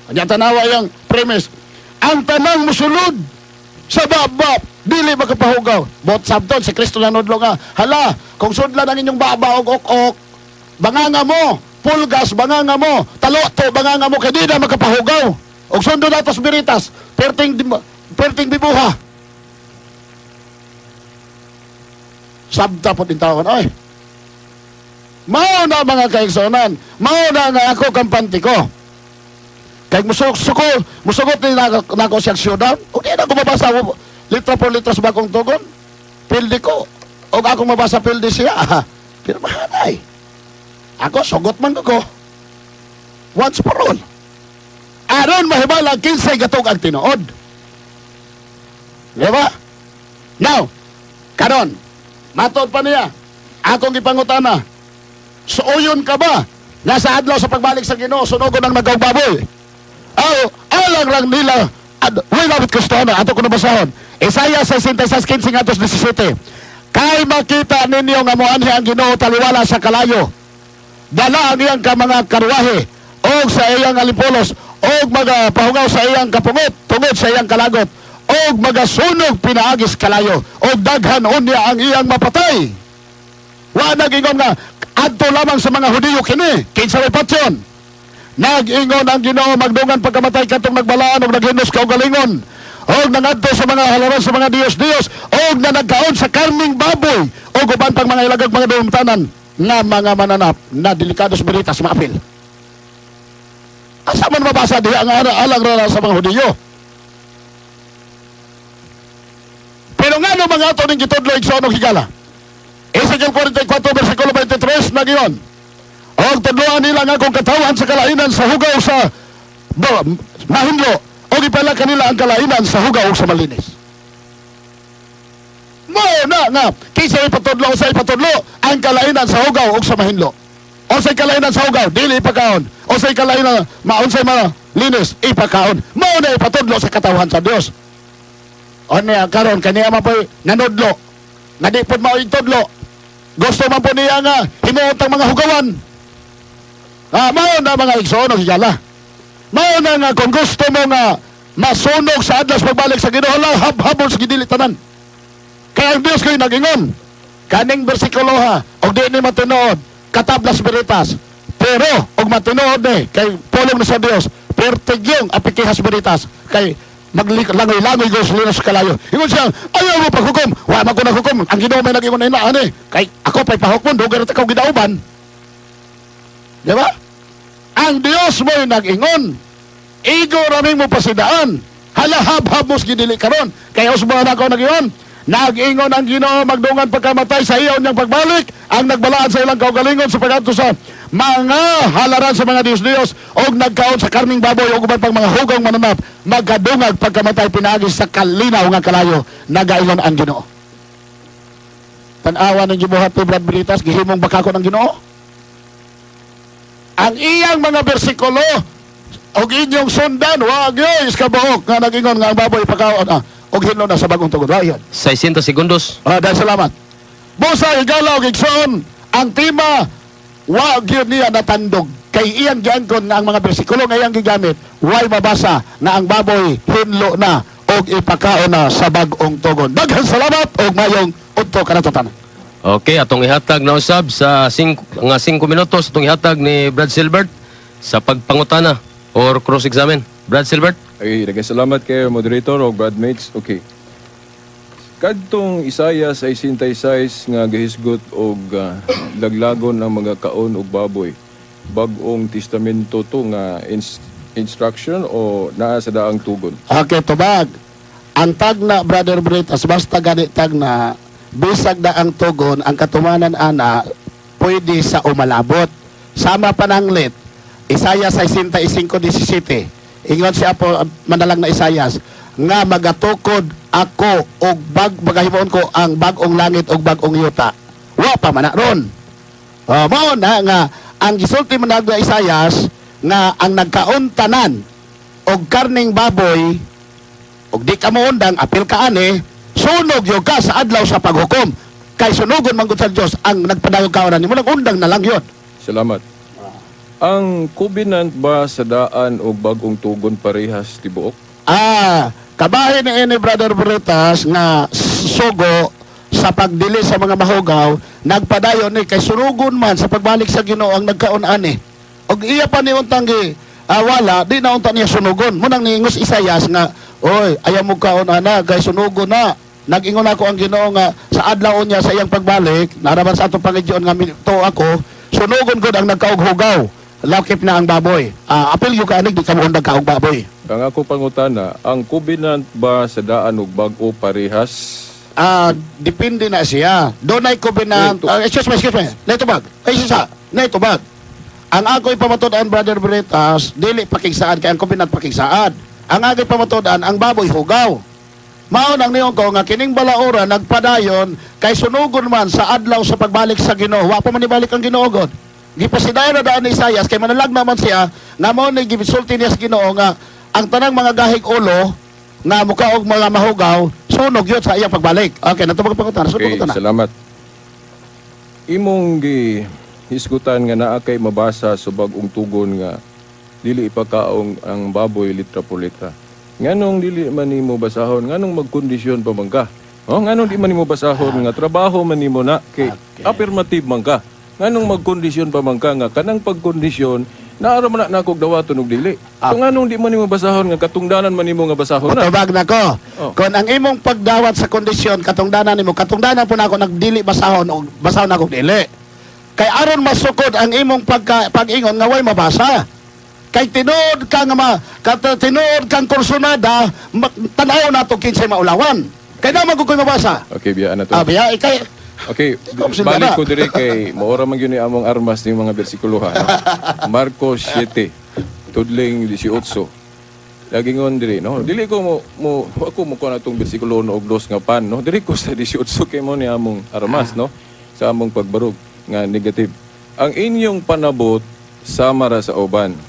Kanya tanawa yung premise. Ang tanang musulod sa baba, dili makapahugaw. Bot sabton, si Kristo na nudlo nga, hala, kung sudlan ang inyong baba og ok-ok, banganga mo, pulgas, banganga mo, taloto, banganga mo, kaya di na makapahugaw. Og sundo na tos biritas, perting bibuha. Sabta po din taon, oy. Mao na mga kaigsonan, mao na nga ako kampante ko. Kaya musugot ni nako siyang syudad, okay na ko mabasa mo, litra por litra sa bagong tugon, pildi ko, o ako mabasa pildi siya, pero mahanay. Ako, sugot man ko, once for all. Aron mahibala, 15 gatog ang tinuod. Diba? Now, karon, matod pa niya, akong ipangutana, suuyon ka ba, nasa adlaw sa pagbalik sa Ginoo, sunugon ang nagawbaboy? Alang lang nila wala with Kristona ato ko nabasahon Isaiah 66:15-17 kay makita ninyo nga moanhi ang Ginoo taliwala sa kalayo dala ang iyang ka mga karwahe og sa iyang alipolos og magapahugaw sa iyang kapungot tungod sa iyang kalagot og magasunog pinaagis kalayo og daghan unya ang iyang mapatay. Wa nagingon nga adto lamang sa mga Hudiyo kini kinsa may patyon. Nag-ingon ang Ginoo magdungan pagkamatay katong nagbalaan og naghinos ka og galingon og nangadto sa mga halaran sa mga Dios og na nagkaon sa karning baboy og uban pang mga ilagag mga dumtanan nga mga mananap na delikados beritas maapil. Asa man mabasa diha ang alang ra sa mga Hudiyo. Pero ngano mga ato ning gitudlo igsoon og higala. Ezekiel 44 versikulo 23 nagiyon. Og tudloan nila nga kung katawan sa kalainan sa hugaw sa mahinlo og ipala kanila ang kalainan sa hugaw sa malinis. Mo na nga kisa ipatudlo sa ipatudlo ang kalainan sa hugaw og sa mahinlo. O sa kalainan sa hugaw dili ipakaon. O sa kalainan maunsay malinis ipakaon. Mo na ipatudlo sa katawan sa Dios. O niya karon kaniya man po nanudlo. Nga di pod mao itudlo. Gusto man po niya nga himuot ang mga hugawan. Mao na mga igsoon og higala. Mao na nga kung gusto mo nga masunog sa adlas pagbalik sa Ginoo habol sa gidili tanan. Kaya ang Dios ko'y nagingon. Kaning bersikulo ha og di ni matunood katablas beritas. Pero og matunood ni kay pulong na sa Dios pertigyong apikihas beritas kay maglangoy-langoy gasolina sa kalayo. Ingon siya, ayaw mo paghukom. Wa man ko naghukom. Ang Ginoo may nag-ingon na inaan kay ako pa'y pahukmon, dugar at ikaw gidauban. Di ba? Ang Dios mo'y nag-ingon. Igo raming mo pasidaan. Halahab-habos gidili karon. Kaya usbahan ako nag-ingon. Nag-ingon ang Ginoo magdungan pagkamatay sa iyon niyang pagbalik. Ang nagbalaan sa ilang kaugalingon sa pag-adto sa mga halaran sa mga Diyos-Diyos o nagkaon sa karning baboy o uban pang mga hugang mananap magkadungag pagkamatay pinagi sa kalinaw nga kalayo nagaingon ang Ginoo. Tanawa ng gibuhat ni Brad Beritas gihimong bakako ng Ginoo. Ang iyang mga bersikulo o inyong sundan wag yoy iskabuhok nga nagingon nga ang baboy pagkaon og hinlo na sa bagong tugod. Ayan. 60 segundos. Dahil salamat. Busa igalaw gigson ang tima wa gyud niya natandog kay iyang giangkon nga ang mga bersikulo nga iyang gigamit way mabasa nga ang baboy hinlo na og ipakaon na sa bag-ong tugon. Daghang salamat og mayong udto kanatutan. Okay, atong ihatag na usab sa 5 minutos atong ihatag ni Brad Silbert sa pagpangutana or cross-examine. Brad Silbert. Ay, salamat kay moderator o Bradmates. Okay. Kadtong Isaias ay 66 nga gahisgot og laglagon ang mga kaon og baboy. Bag-ong testamento to nga instruction o naa sa daang tugon. Okay, tubag. Ang tag na Brother Britas basta gani tag na bisag na ang tugon ang katumanan ana pwede sa umalabot. Sama pananglit. Isaias 65:17. Ingon siya po manalang na Isaias nga magatukod ako og magahimon ko ang bag-ong langit og bag-ong yuta. Wa pa man ron. Mao na nga ang gisulti man na Isaias nga ang nagkauntanan og karning baboy og di ka moundang apil ka ani sunog yo ka sa adlaw sa paghukom kay sunugon man gud sa Dios ang nagpadayog kaonan nimo nagundang na lang yun. Salamat. Ang covenant ba sa daan og bag-ong tugon parehas tibuok? Kabahin ni Brother Beritas nga sugo sa pagdili sa mga mahugaw, nagpadayon ni kay surugon man sa pagbalik sa Ginoo ang nagkaon ani. Og iya pa ni untang wala, di na unta niya sunugon. Munang niingos Isaias nga, oy, ayaw mo kaon ana, kay sunugon na. Nag-ingon ako ang Ginoo nga sa adlaw niya sa iyang pagbalik, naraman sa atong Panginoon nga to ako, sunugon gud ang nagkaog hugaw. Lakip na ang baboy. Apil yung kaanig, di ka mo undag kaog baboy. Ang ako pangutana, ang covenant ba sa daan og bag-o parehas? Depende na siya. Doon ay covenant. Excuse me. Netubag. Ay sisa. Netubag. Ang ako'y pamatudan, Brother Beritas, dili pakigsaan kay ang covenant pakigsaan. Ang ako'y pamatudan, ang baboy hugaw. Maon ang niyon ko nga kining balaura nagpadayon kay sunugon man sa adlaw sa pagbalik sa Ginoo. Wa pa man ibalik ang Ginoo god. Gipasidayon na daan ni Isaias kay manalag naman siya nga mao ni gisulti niya sa Ginoo nga ang tanang mga gahig ulo na mukha og mga mahugaw sunog yun sa iyang pagbalik. Okay, natubag pagkutan. Okay, salamat. Imong hisgutan nga naa kay mabasa sa bag-ong tugon nga dili ipakaong ang baboy litra por litra. Nganong dili man nimo basahon? Nganong magkondisyon pa man ka? Nganong di man nimo basahon nga trabaho man nimo na kay affirmative man ka? Nganong magkondisyon pa man ka nga kanang pagkondisyon naara man na kog dawaton og dili. So nganong di man nimo basahon nga katungdanan man nimo nga basahon na? Matubag na ko. Kung ang imong pagdawat sa kondisyon katungdanan nimo, katungdanan po na ako nagdili basahon og basahon ako dili. Kay aron masukod ang imong pag-ingon nga way mabasa. Kay tinuod ka nga tinuod kang kursunada, tanaw na to kinsay maulawan. Kay na magkukoy mabasa. Okay, biyaan na to. Biya ikay Okay, balik ko diri kay maora man gyud ni among armas ning mga bersikulo ha. Marcos 7 tudling 18. Lagingon diri no. Dili ko ako mo kuan atong bersikulo no og dos nga pan no. Diri ko sa 18 kay mo ni among armas no sa among pagbarog nga negative. Ang inyong panabot sama ra sa uban.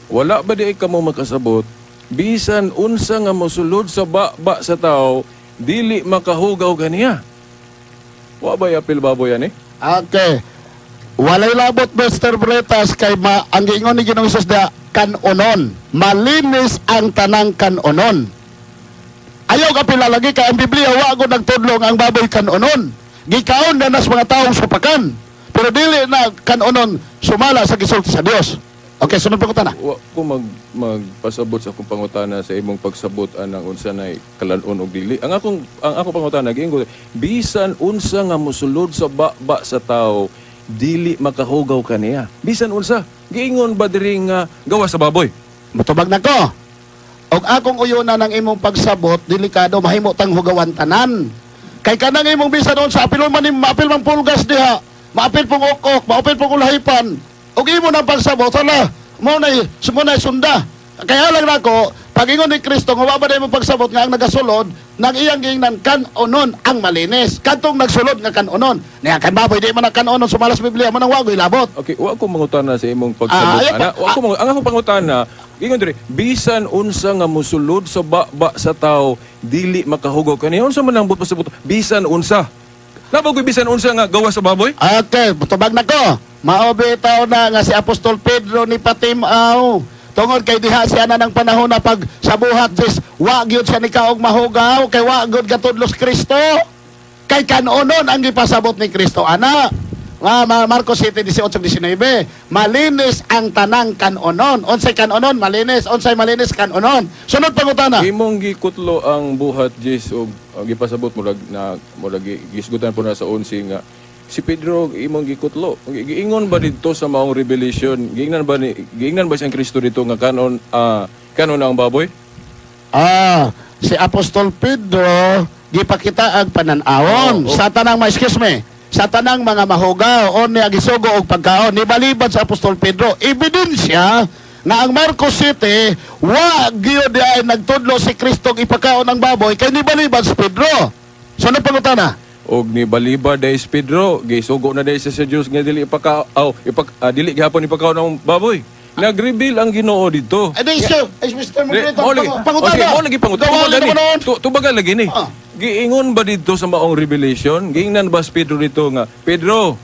Wala ba di kamo makasabot bisan unsa nga mosulod sa ba sa tao dili makahugaw ganiya. Wa ba apil baboy ani? Okay. Walay labot Mr. Bretas kay ang giingon ni Ginoong Hesus da kanunon. Malinis ang tanang kanunon. Ayaw ka pilalagi kay ang Biblia wa gud nagtudlo ang baboy kanunon. Gikaon na nas mga taong supakan. Pero dili na kanunon sumala sa gisulti sa Dios. Okay, sunod pa ko na. Wa ko magpasabot sa akong pangutana sa imong pagsabot anang unsa nay kalanon og dili. Ang ako pangutana giingon bisan unsa nga mosulod sa baba sa tao dili makahugaw kaniya. Bisan unsa giingon ba diri nga gawas sa baboy? Matubag na ko. Og akong uyuna ng imong pagsabot, delikado mahimo tang hugawan tanan. Kay kanang imong bisan unsa apil man maapil man pulgas diha, maapil pong okok, maapil pong ulahipan. Og imo nang pagsabot hala, mo na sunda. Kaya lang nako, pag-ingon ni Kristo nga wa ba mo pagsabot nga ang nagasulod nang iyang gingnan kan-onon ang malinis. Kadtong nagsulod nga kan-onon. Niya kan baboy di man kan-onon sumalas Biblia man ang wagoy labot. Okay, wa ko mangutana sa imong pagsabot ana. Ang akong pangutana, giingon diri, bisan unsa nga mosulod sa baba sa tao dili makahugaw kaniya. Unsa man ang pasabot? Bisan unsa. Nabagoy bisan unsa nga gawas sa baboy? Okay, tubag na ko. Maobitaw na nga si Apostol Pedro ni Patimaw. Tungod kay diha siya na ng panahon na pag sa buhat dis, wa gyud siya ni kaog mahugaw kay wa gyud gatudlos Kristo. Kay kanonon ang gipasabot ni Kristo ana. Marcos 7:18-19. Malinis ang tanang kanonon. Unsay kanonon malinis, unsay malinis kanonon. Sunod pangutana. Imong gikutlo ang buhat Jis og gipasabot mo gisgutan po na sa 11 nga si Pedro imong gikutlo. Giingon ba dito sa maong revelation? Giingnan ba siyang Kristo dito nga kanon ang baboy? Si Apostol Pedro gipakita ang pananawon sa tanang sa tanang mga mahugaw o niya gisugo og pagkaon ni balibad sa Apostol Pedro. Ebidensya na ang Marcos 7 wa gyud ay nagtudlo si Kristo ipakaon ang baboy kay ni balibad si Pedro. Sunod pangutana. Og ni balibad dai si Pedro gisugo na dai sa Dios nga dili dili gihapon ipakaon ang baboy. Nag-reveal ang Ginoo dito. Mr. Moderator, pangutana. Okay, mo lagi pangutana. Tubagan lagi ni. Giingon ba dito sa maong revelation? Giingnan ba si Pedro dito nga, Pedro,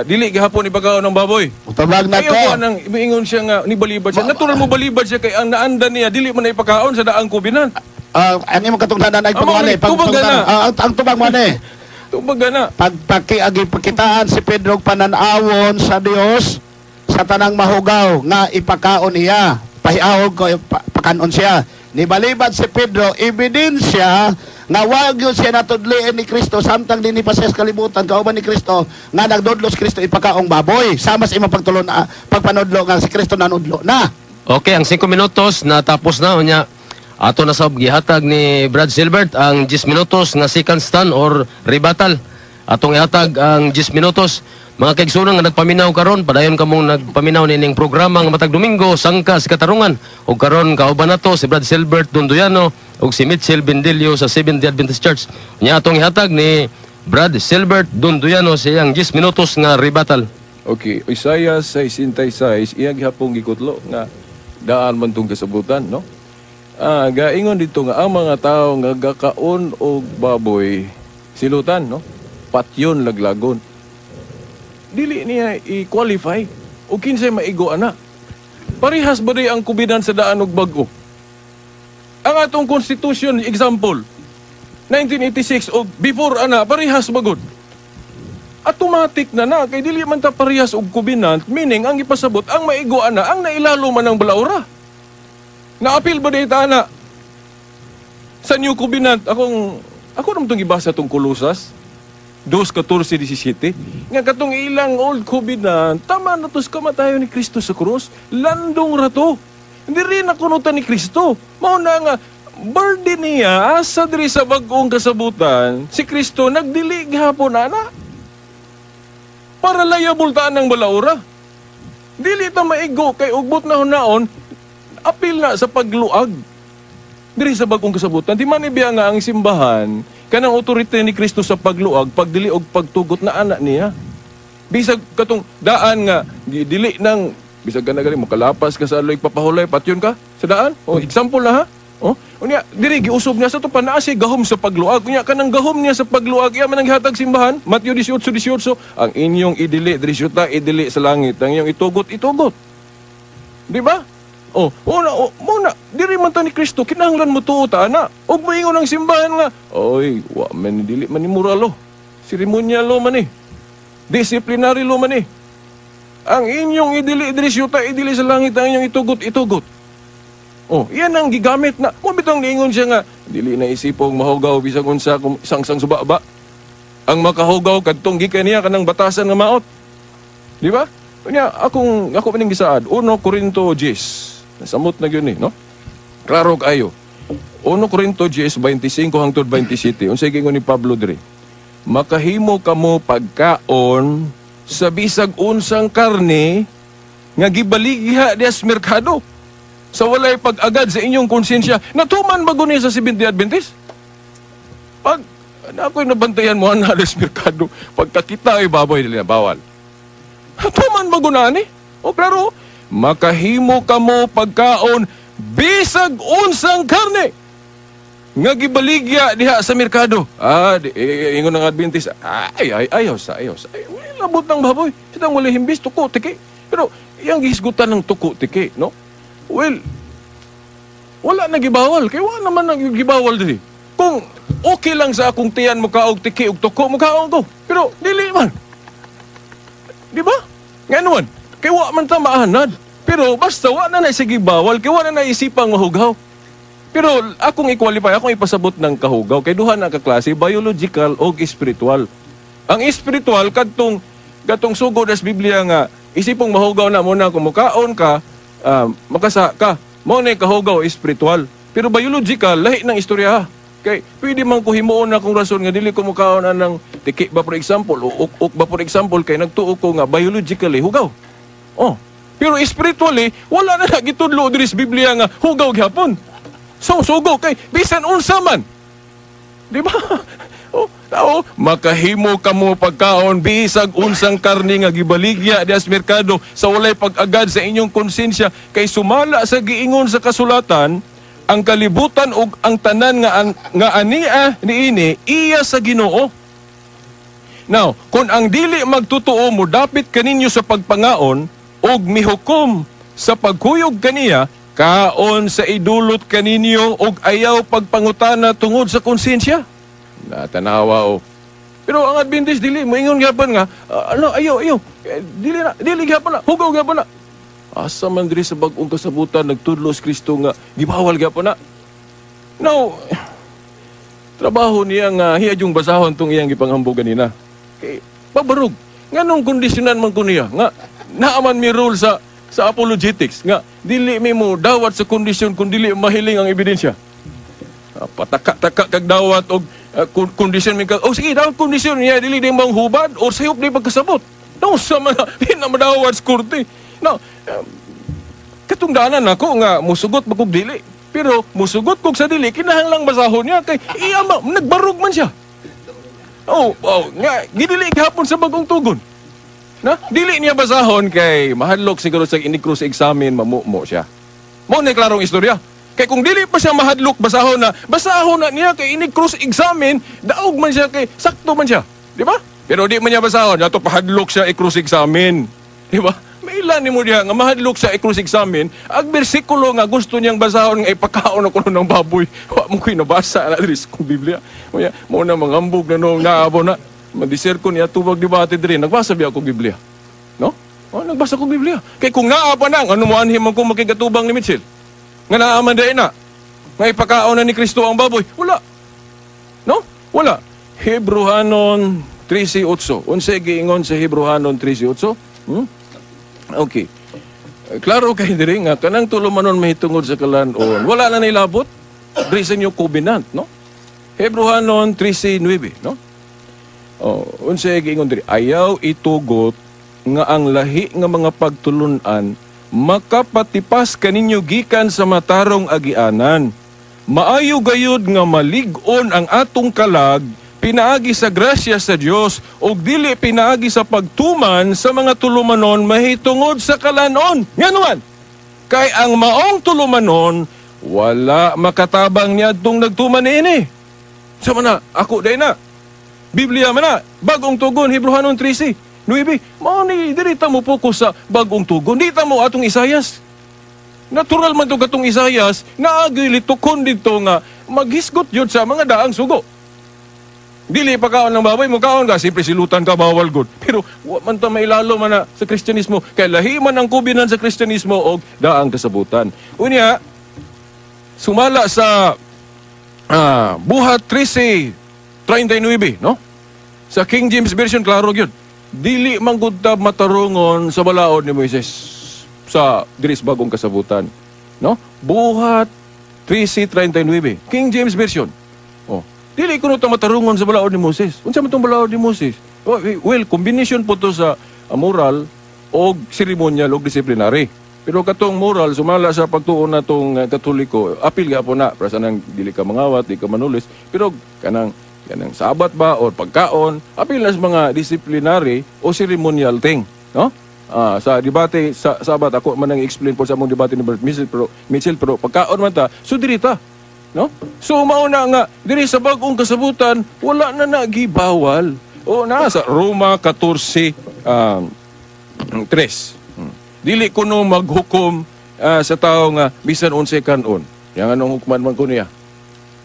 dili gihapon ipakaon ng baboy? Utabag na ko. Ayaw nang iingon siya nga, ni balibad siya. Natural mo balibad siya kay ang naandan niya, dili man na ipakaon sa daang kubinan. Ang imong katungdanan ay pangwali. Ang tubag mo ni. Tubaga na. Pagpakitaan si Pedro pananawon sa Dios sa tanang mahugaw nga ipakaon niya. Pahiawog ko, pakanon siya. Nibalibad si Pedro, ebidensya nga wag yun siya natudliin ni Kristo samtang din ni Pases kalibutan kauban ni Kristo nga nagdodlos Kristo ipakaong baboy. Sama sa imong pagpanudlo nga si Kristo nanudlo na. Okay, ang 5 minutos natapos na unya. Ato na sa gihatag ni Brad Silbert ang 10 minutos nga second stand or rebuttal. Atong ihatag ang 10 minutos. Mga kaigsunan nga nagpaminaw karon, padayon kamong nagpaminaw nining programa nga matag Domingo sangka sa Katarungan. Ug karon kauban nato si Brad Silbert Dunduyano ug si Mitchell Bendelio sa Seventh-day Adventist Church. Nya atong ihatag ni Brad Silbert Dunduyano sa iyang 10 minutos nga rebuttal. Okay, Isaiah 6:6 iya gihapon gikutlo nga daan man tong kasabutan, no? Gaingon dito nga ang mga tao nga gakaon og baboy silutan, no? Patyon laglagon. Dili niya i-qualify o kinsay maigo ana. Parihas ba ang kubinan sa daan og bag-o? Ang atong constitution example 1986 o before ana parihas bagod. Automatic na kay dili man ta parihas og kubinan, meaning ang ipasabot ang maigo ana ang nailalo man ang balaura. Naapil ba dita ana sa new covenant ako naman itong ibasa itong Kolosas 2:14-17 nga katong ilang old covenant tama na tos kamatayo ni Kristo sa krus landong rato hindi rin nakunutan ni Kristo mao na nga burden niya asa diri sa bag-ong kasabutan si Kristo nagdili gihapon ana para layabultaan ng balaura dili ta maigo kay ugbot na hunaon apil na sa pagluag diri sa bag-ong kasabutan di man ibiya nga ang simbahan kanang otorite ni Kristo sa pagluag, pagdili og pagtugot na anak niya. Bisag katong daan nga dili nang bisag ganagaling mo kalapas ka sa aloy papahulay patyon ka sa daan. O example na ha. O unya diri giusob niya sa to panaa si gahom sa pagluag. Unya kanang gahom niya sa pagluag iya man ang gihatag simbahan. Mateo 18:18 ang inyong idili diri syuta idili sa langit, ang inyong itugot. Di ba? Muna, diri man ta ni Kristo, kinahanglan mo tuo ta, ana. Og moingon ang simbahan nga, oy, wa man dili man ni muralo. Seremonyalo man ni. Disciplinary lo man ni. ang inyong idili syuta, idili sa langit, ang inyong itugot. Oh, yan ang gigamit na. Mo bitong niingon siya nga, dili na isipong mahugaw bisag unsa kung sang suba ba. Ang makahugaw kadtong gikan niya kanang batasan nga maot. Di ba? Kanya ako maning gisaad 1 Corinto 10. Nasamot na gyud ni, no? Klaro kayo. 1 Corinto 10 25 hangtod 27. Unsay gingon ni Pablo diri? Makahimo kamo pagkaon sa bisag unsang karne nga gibaligya diha sa merkado. Sa walay pag-agad sa inyong konsensya. Natuman ba guni sa Seventh-day Adventist? Pag ako'y nabantayan mo na sa merkado, pagkakita ay baboy nila bawal. Natuman ba gunani? O klaro, makahimo kamo pagkaon bisag unsang karne nga gibaligya diha sa merkado. Ingon ng Adventist, ayaw sa. Labot ng baboy. Sitang wala himbis, tuko, tiki. Pero, yung gihisgutan ng tuko, tiki, no? Well, wala nagibawal. Kaya wala naman nagibawal dili. Kung okay lang sa akong tiyan mo kaog tiki og tuko, magkaon ko. Pero, dili man. Di ba? Ngayon, kaya wala man ta maahanad. Pero, basta wala na sige bawal, kaya wala na isipang mahugaw. Pero akong i-qualify, akong ipasabot ng kahugaw. Kay duha na kaklase, biological o spiritual. Ang spiritual, katong sugod as Biblia nga, isipong mahugaw na muna kung mukaon ka, makasa ka. Muna kahugaw, spiritual. Pero biological, lahi ng istorya. Kay pwede man ko himuon na kung rason nga dili ko mukaon ng tiki ba for example, o uk ba for example, kay nagtuo ko nga biologically hugaw. Oh. Pero spiritually, wala na nagitudlo diri sa Biblia nga hugaw gyapon. So, sugo kay bisan unsa man. Di ba? Makahimo kamo pagkaon bisag unsang karne nga gibaligya diha sa merkado sa walay pag-agad sa inyong konsensya kay sumala sa giingon sa kasulatan ang kalibutan ug ang tanan nga ania niini iya sa Ginoo. Now, kung ang dili magtutuo mo dapit kaninyo sa pagpangaon ug mihukom sa paghuyog kaniya, kaon sa idulot kaninyo og ayaw pagpangutana tungod sa konsensya. Natanawa o. Pero ang Adventist dili moingon gyapon nga, ayaw. Dili gyapon na, hugaw gyapon na. Asa man diri sa bag-ong kasabutan nagtudlo si Kristo nga gibawal gyapon na. Now, trabaho niya nga hiyadyung basahon tong iyang gipanghambog ganina. Kay pabarog. Nganong kondisyonan man ko niya nga naaman mi rule sa apologetics nga dili mo dawat sa kondisyon kung dili mahiling ang ebidensya. Pataka-taka kag dawat og kondisyon mi kag sige dawat kondisyon niya dili din mong hubad or sayop ni pagkasabot. No sa man di na madawat sa korte. No. Katungdanan ako nga musugot magkog dili. Pero musugot kog sa dili kinahanglang basahon niya kay iya nagbarog man siya. Nga gidili gihapon sa bagong tugon. Na, dili niya basahon kay mahadlok siguro sa ini-cross examine mamumo siya. Mo ni klarong istorya. Kay kung dili pa siya mahadlok basahon na niya kay ini-cross examine, daog man siya kay sakto man siya, di ba? Pero di man niya basahon, dato pahadlok siya i-cross examine, di ba? May ilan nimo diha nga mahadlok siya i-cross examine, ang bersikulo nga gusto niyang basahon nga ipakaon ako ng baboy. Wa mo koy nabasa na diri sa Biblia. Mo na mangambog na nung naabo na. Mag-disir ko niya tubag debate diri. Nagbasa biya akong Biblia. No? Nagbasa akong Biblia. Kay kung naa pa nang, ano mo anhim man kung makigatubang ni Mitchell? Nga naaman dahil na. Nga ipakaon na ni Kristo ang baboy. Wala. No? Wala. Hebrehanon 13:8. Unsay giingon sa Hebrehanon 13:8? Okay. Klaro kay diri nga kanang tulumanon mahitungod sa kalanon. Wala na nilabot. Diri sa inyo covenant, no? Hebrehanon 13:9, no? Unsay giingon diri, ayaw itugot nga ang lahi nga mga pagtulunan makapatipas kaninyo gikan sa matarong agianan. Maayo gayud nga malig-on ang atong kalag pinaagi sa grasya sa Dios ug dili pinaagi sa pagtuman sa mga tulumanon mahitungod sa kalanon. Nganuman, kay ang maong tulumanon wala makatabang niadtong nagtuman niini. Sama na, ako day na. Biblia man na, bagong tugon, Hebrehanon 13. 9, ni dirita mo fokus sa bagong tugon. Dita mo atong Isayas. Natural man to katong Isayas, naagilitukon dito nga maghisgot yun sa mga daang sugo. Dili pagkaon ng baboy, mukaon ka, siyempre silutan ka, bawal good. Pero wa man ta mailalo man na sa Kristyanismo, kay lahi man ang kubinan sa Kristyanismo og daang kasabutan. Unya, sumala sa buhat 13:39, no? Sa King James Version, klaro yun. Dili man gud ta matarungon sa balaod ni Moises sa diris bagong kasabutan, no? Buhat 13:39, King James Version. Oh, dili kuno ta matarungon sa balaod ni Moses. Unsa man tong balaod ni Moses? Oh, well, combination po to sa moral o ceremonial o disciplinary. Pero katong moral sumala sa pagtuon natong Katoliko, apil gyapon na para sa nang dili ka mangawat, di ka manulis, pero kanang sabat ba o pagkaon, apil na sa mga disciplinary o ceremonial thing, no? Sa debate sa sabat ako man nang explain po sa among debate ni Mitchell, pero pagkaon man ta, so diri ta, no? So mauna nga diri sa bagong kasabutan wala na nagibawal. O nasa Roma 14:3. Dili kuno maghukom sa tao nga bisan unsay kanon. Yang anong hukman man kuno ya.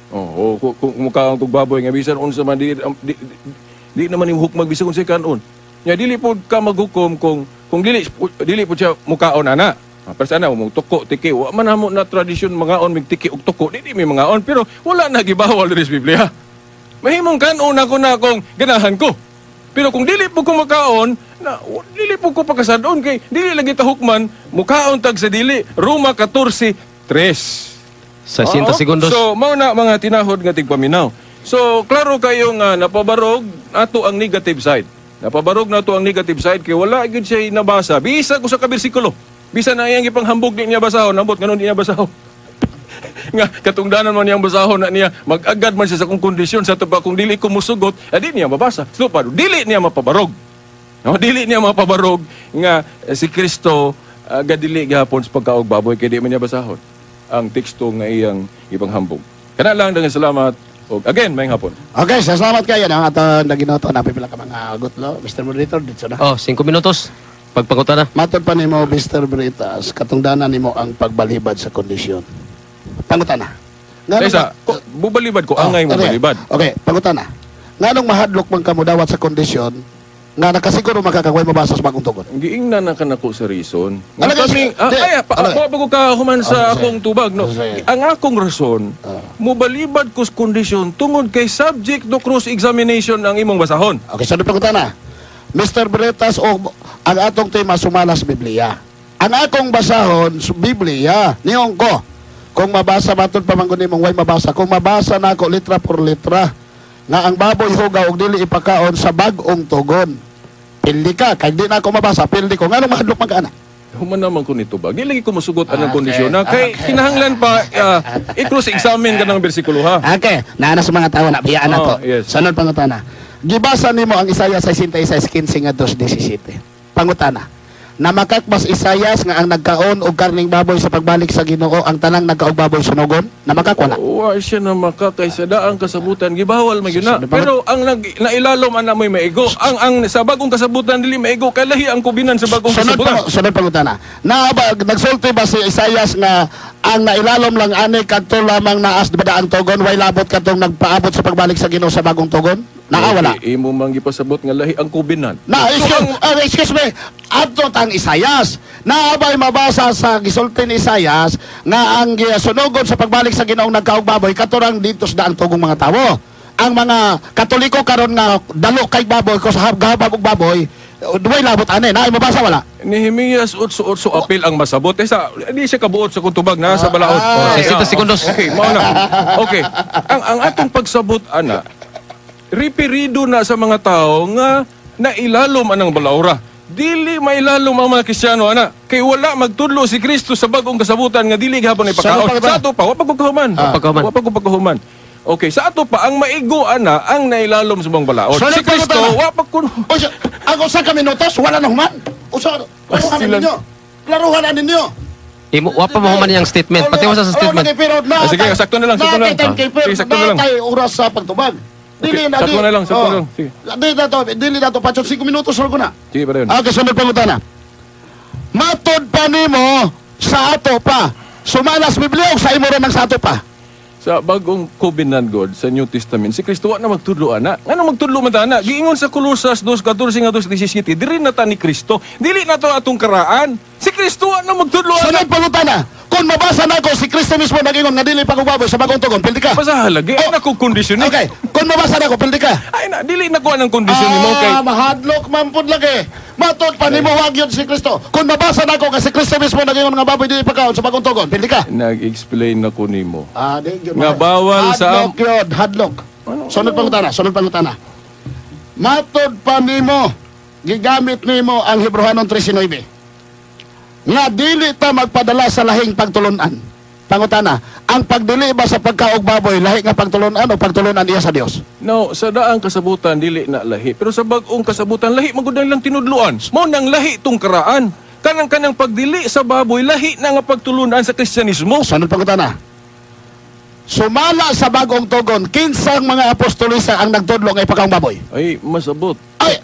Kung mukaon kog baboy nga bisan unsa man di naman imong hukman bisan unsay kanon. Nya dili pod ka maghukom kung dili po siya mukaon ana. Persana mo tuko tiki wa man hamo na tradisyon mangaon mig tiki og tuko dili may mangaon pero wala na gibawal diri sa Biblia. Mahimong kanon ako na akong ganahan ko. Pero kung dili po ko makaon, dili po ko pagkasadon kay dili lagi ta hukman mukaon tag sa dili. Roma 14:3. Sa 60 segundos. So mao na mga tinahod nga tigpaminaw. So klaro kayo nga napabarog ato ang negative side. Napabarog na to ang negative side kay wala gyud siya nabasa. Bisa ko sa kabersikulo. Bisa na iyang ipanghambog di niya basahon, nabot nganon di niya basahon. Nga katungdanan man niyang basahon na niya mag-agad man siya sa kung kondisyon sa tuba kung dili ko musugot, di niya mabasa. So pa dili niya mapabarog. No, dili niya mapabarog nga si Kristo gadili gihapon sa pagkaog baboy kay di man niya basahon ang teksto nga iyang ipanghambog. Kana lang daghang salamat. O again, mayong hapon. Okay, salamat kayo na atong naginoto na pipila ka mga gutlo. Mr. Moderator, dito na. 5 minutos. Pagpakuta na. Matod pa nimo Mr. Britas, katungdanan nimo ang pagbalibad sa kondisyon. Pangutana. Kaysa, bubalibad ko, angay mo balibad. Okay, pangutana. Nganong mahadlok man ka mo dawat sa kondisyon nga nakasiguro makakagway mabasa sa bagong tugon? Giingnan na ka nako sa reason. Alaga, Ako ka human sa akong tubag, no? Ang akong rason, mubalibad ko sa kondisyon tungod kay subject to cross-examination ang imong basahon. Okay, so pangutana. Mr. Britas, ang atong tema sumalas Biblia. Ang akong basahon, Biblia, niyong ko. Kung mabasa matod pamanggon nimong way mabasa, kung mabasa na ako litra por litra, nga ang baboy hugaw og dili ipakaon sa bagong tugon. Pildi ka, kay di na ako mabasa, pildi ko. Nga nung mahadlok magkana? Human naman ko nito ba? Di lagi ko masugot anong kondisyon na. Kay kinahanglan pa, i-cross-examine ka ng bersikulo ha. Okay, naana sa mga tao na, biyaan na to. Yes. Sanod pangutana. Gibasa nimo ang Isaiah 66:15 nga 2:17. Pangutana. Na makakbas Isayas nga ang nagkaon og karning baboy sa pagbalik sa Ginoo ang tanang nagkaog baboy sunugon? Na makakwana? Wa siya na makakay sa daang kasabutan gibawal man gyud na. Pero ang nailalom ana moy maigo. Ang sa bagong kasabutan dili maigo kay lahi ang kubinan sa bagong kasabutan. Sunod pangutana. Na ba nagsulti ba si Isayas nga ang nailalom lang ani kadto lamang naas daang tugon way labot kadtong nagpaabot sa pagbalik sa Ginoo sa bagong tugon? Wala. Imo man gipasabot nga lahi ang kubinan. Excuse me. Adto tang Isayas. Naabay mabasa sa gisulti ni Isayas nga ang sunugon sa pagbalik sa Ginoong nagkaog baboy katurang dito sa daang tugong mga tawo. Ang mga Katoliko karon nga dalo kay baboy ko sa habag og baboy, duway labot ani. Naay mabasa wala. Nehemias 8:8 apil ang masabot. Di siya kabuot sa kutubag na sa balaod. 60 segundos. Okay, mao na. Okay. Ang atong pagsabot ana ripirido na sa mga tao nga nailalom anang balaura. Dili mailalom ang mga Kristiyano ana. Kay wala magtudlo si Kristo sa bagong kasabutan nga dili gihapon ipakaon. Sa ato pa wa pagkahuman. Okay, sa ato pa ang maigo ana ang nailalom sa mga balaod. Si Kristo wa pagkuno. Ako sa minutos wala na human. Klaruhan ninyo. Klaruhan ninyo. Wa pa mahuman niyang statement. Pati sa statement. Sige, sakto na lang. Sakto na lang. Natay oras sa pagtubag. Dili na. Sakto na lang. Sige. Dili na to. Patson 5 minutos ko na. Sige pa rin. Okay, sunod pangutana. Matod pa nimo sa ato pa. Sumalas Biblia o sa imo rin ang sa ato pa? Sa bagong covenant God sa New Testament, si Kristo wa na magtudlo ana. Ano magtudlo man ta ana? Giingon sa Colossus 2:14 nga 2:17, diri na ta ni Kristo. Dili na to atong karaan. Si Kristo wa na magtudlo ana. Sunod pangutana. Kung mabasa na ko, si Kristo mismo nag-ingon nga dili pa ko baboy sa bagong tugon, pildi ka. Basahan lagi. Ay na ko kondisyon ni. Okay, kung mabasa na ko, pildi ka. Ay na dili na ko anang kondisyon ni mo kay. Mahadlok man pud lagi. Matod pa nimo wag yun si Kristo. Kung mabasa na ko, kasi Kristo mismo nag-ingon nga baboy dili pa kaon sa bagong tugon, pildi ka. Nag-explain na ko nimo. Di yun. Nga bawal sa hadlok yun, hadlok. Sunod pangutana. Matod pa nimo, gigamit nimo ang Hebrehanon 13:9. Nga dili ta magpadala sa lahing pagtulunan. Pangutana, ang pagdili ba sa pagkaog baboy lahi nga pagtulunan o pagtulunan iya sa Dios? No, sa daang kasabutan dili na lahi. Pero sa bagong kasabutan lahi magud na lang tinudluan. Mao nang lahi tong karaan. Kanang pagdili sa baboy lahi na nga pagtulunan sa Kristyanismo. Sunod pangutana. Sumala sa bagong tugon, kinsang mga apostolis ang nagtudlo nga ipakaong baboy? Ay, masabot. Ay!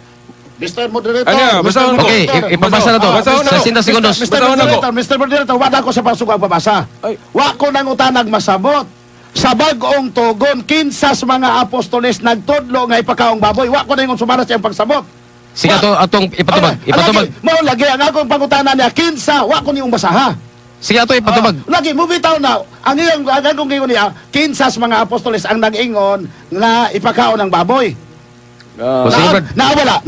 Mr. Moderator, Ano, basahon ko. Okay, ipabasa na to. Basahon na Sa ko. 60 segundos. Mr. Basahon ako. Mr. Moderator, wala ko sa pasugang pabasa. Ay. Wa ko nang utanag masabot. Sa bagong tugon, kinsas mga apostolis nagtudlo nga ipakaong baboy. Wa ko nang sumara siyang pagsabot. Sige, atong ipatubag. Ipatubag. Mao lagi ang akong pangutana niya, kinsa, wa ko niyong basaha. Sige, ato ipatubag. Lagi, mo bitaw na. Ang iyong akong gingon niya, kinsas mga apostolis ang nag-ingon nga ipakaon ng baboy. Ah, Sige, Brad. Nawala.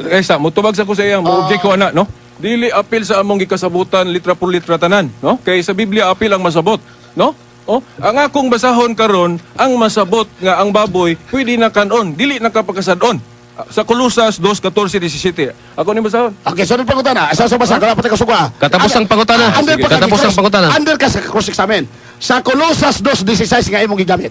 Kaysa, mutubag sa ko sa iya, mo-object ko ana, no? Dili apil sa among gikasabutan litra por litra tanan, no? Kay sa Biblia apil ang masabot, no? Oh, ang akong basahon karon, ang masabot nga ang baboy pwede na kanon, dili na kapakasadon. Sa Colossus 2:14-17. Ako ni basahon. Okay, sunod pangutana. Asa sa basa, kaya pati kasuga. Katapos ang pangutana. Under pa Katapos ang pangutana. Under ka sa cross-examen. Sa Colossus 2:16 nga imong gigamit.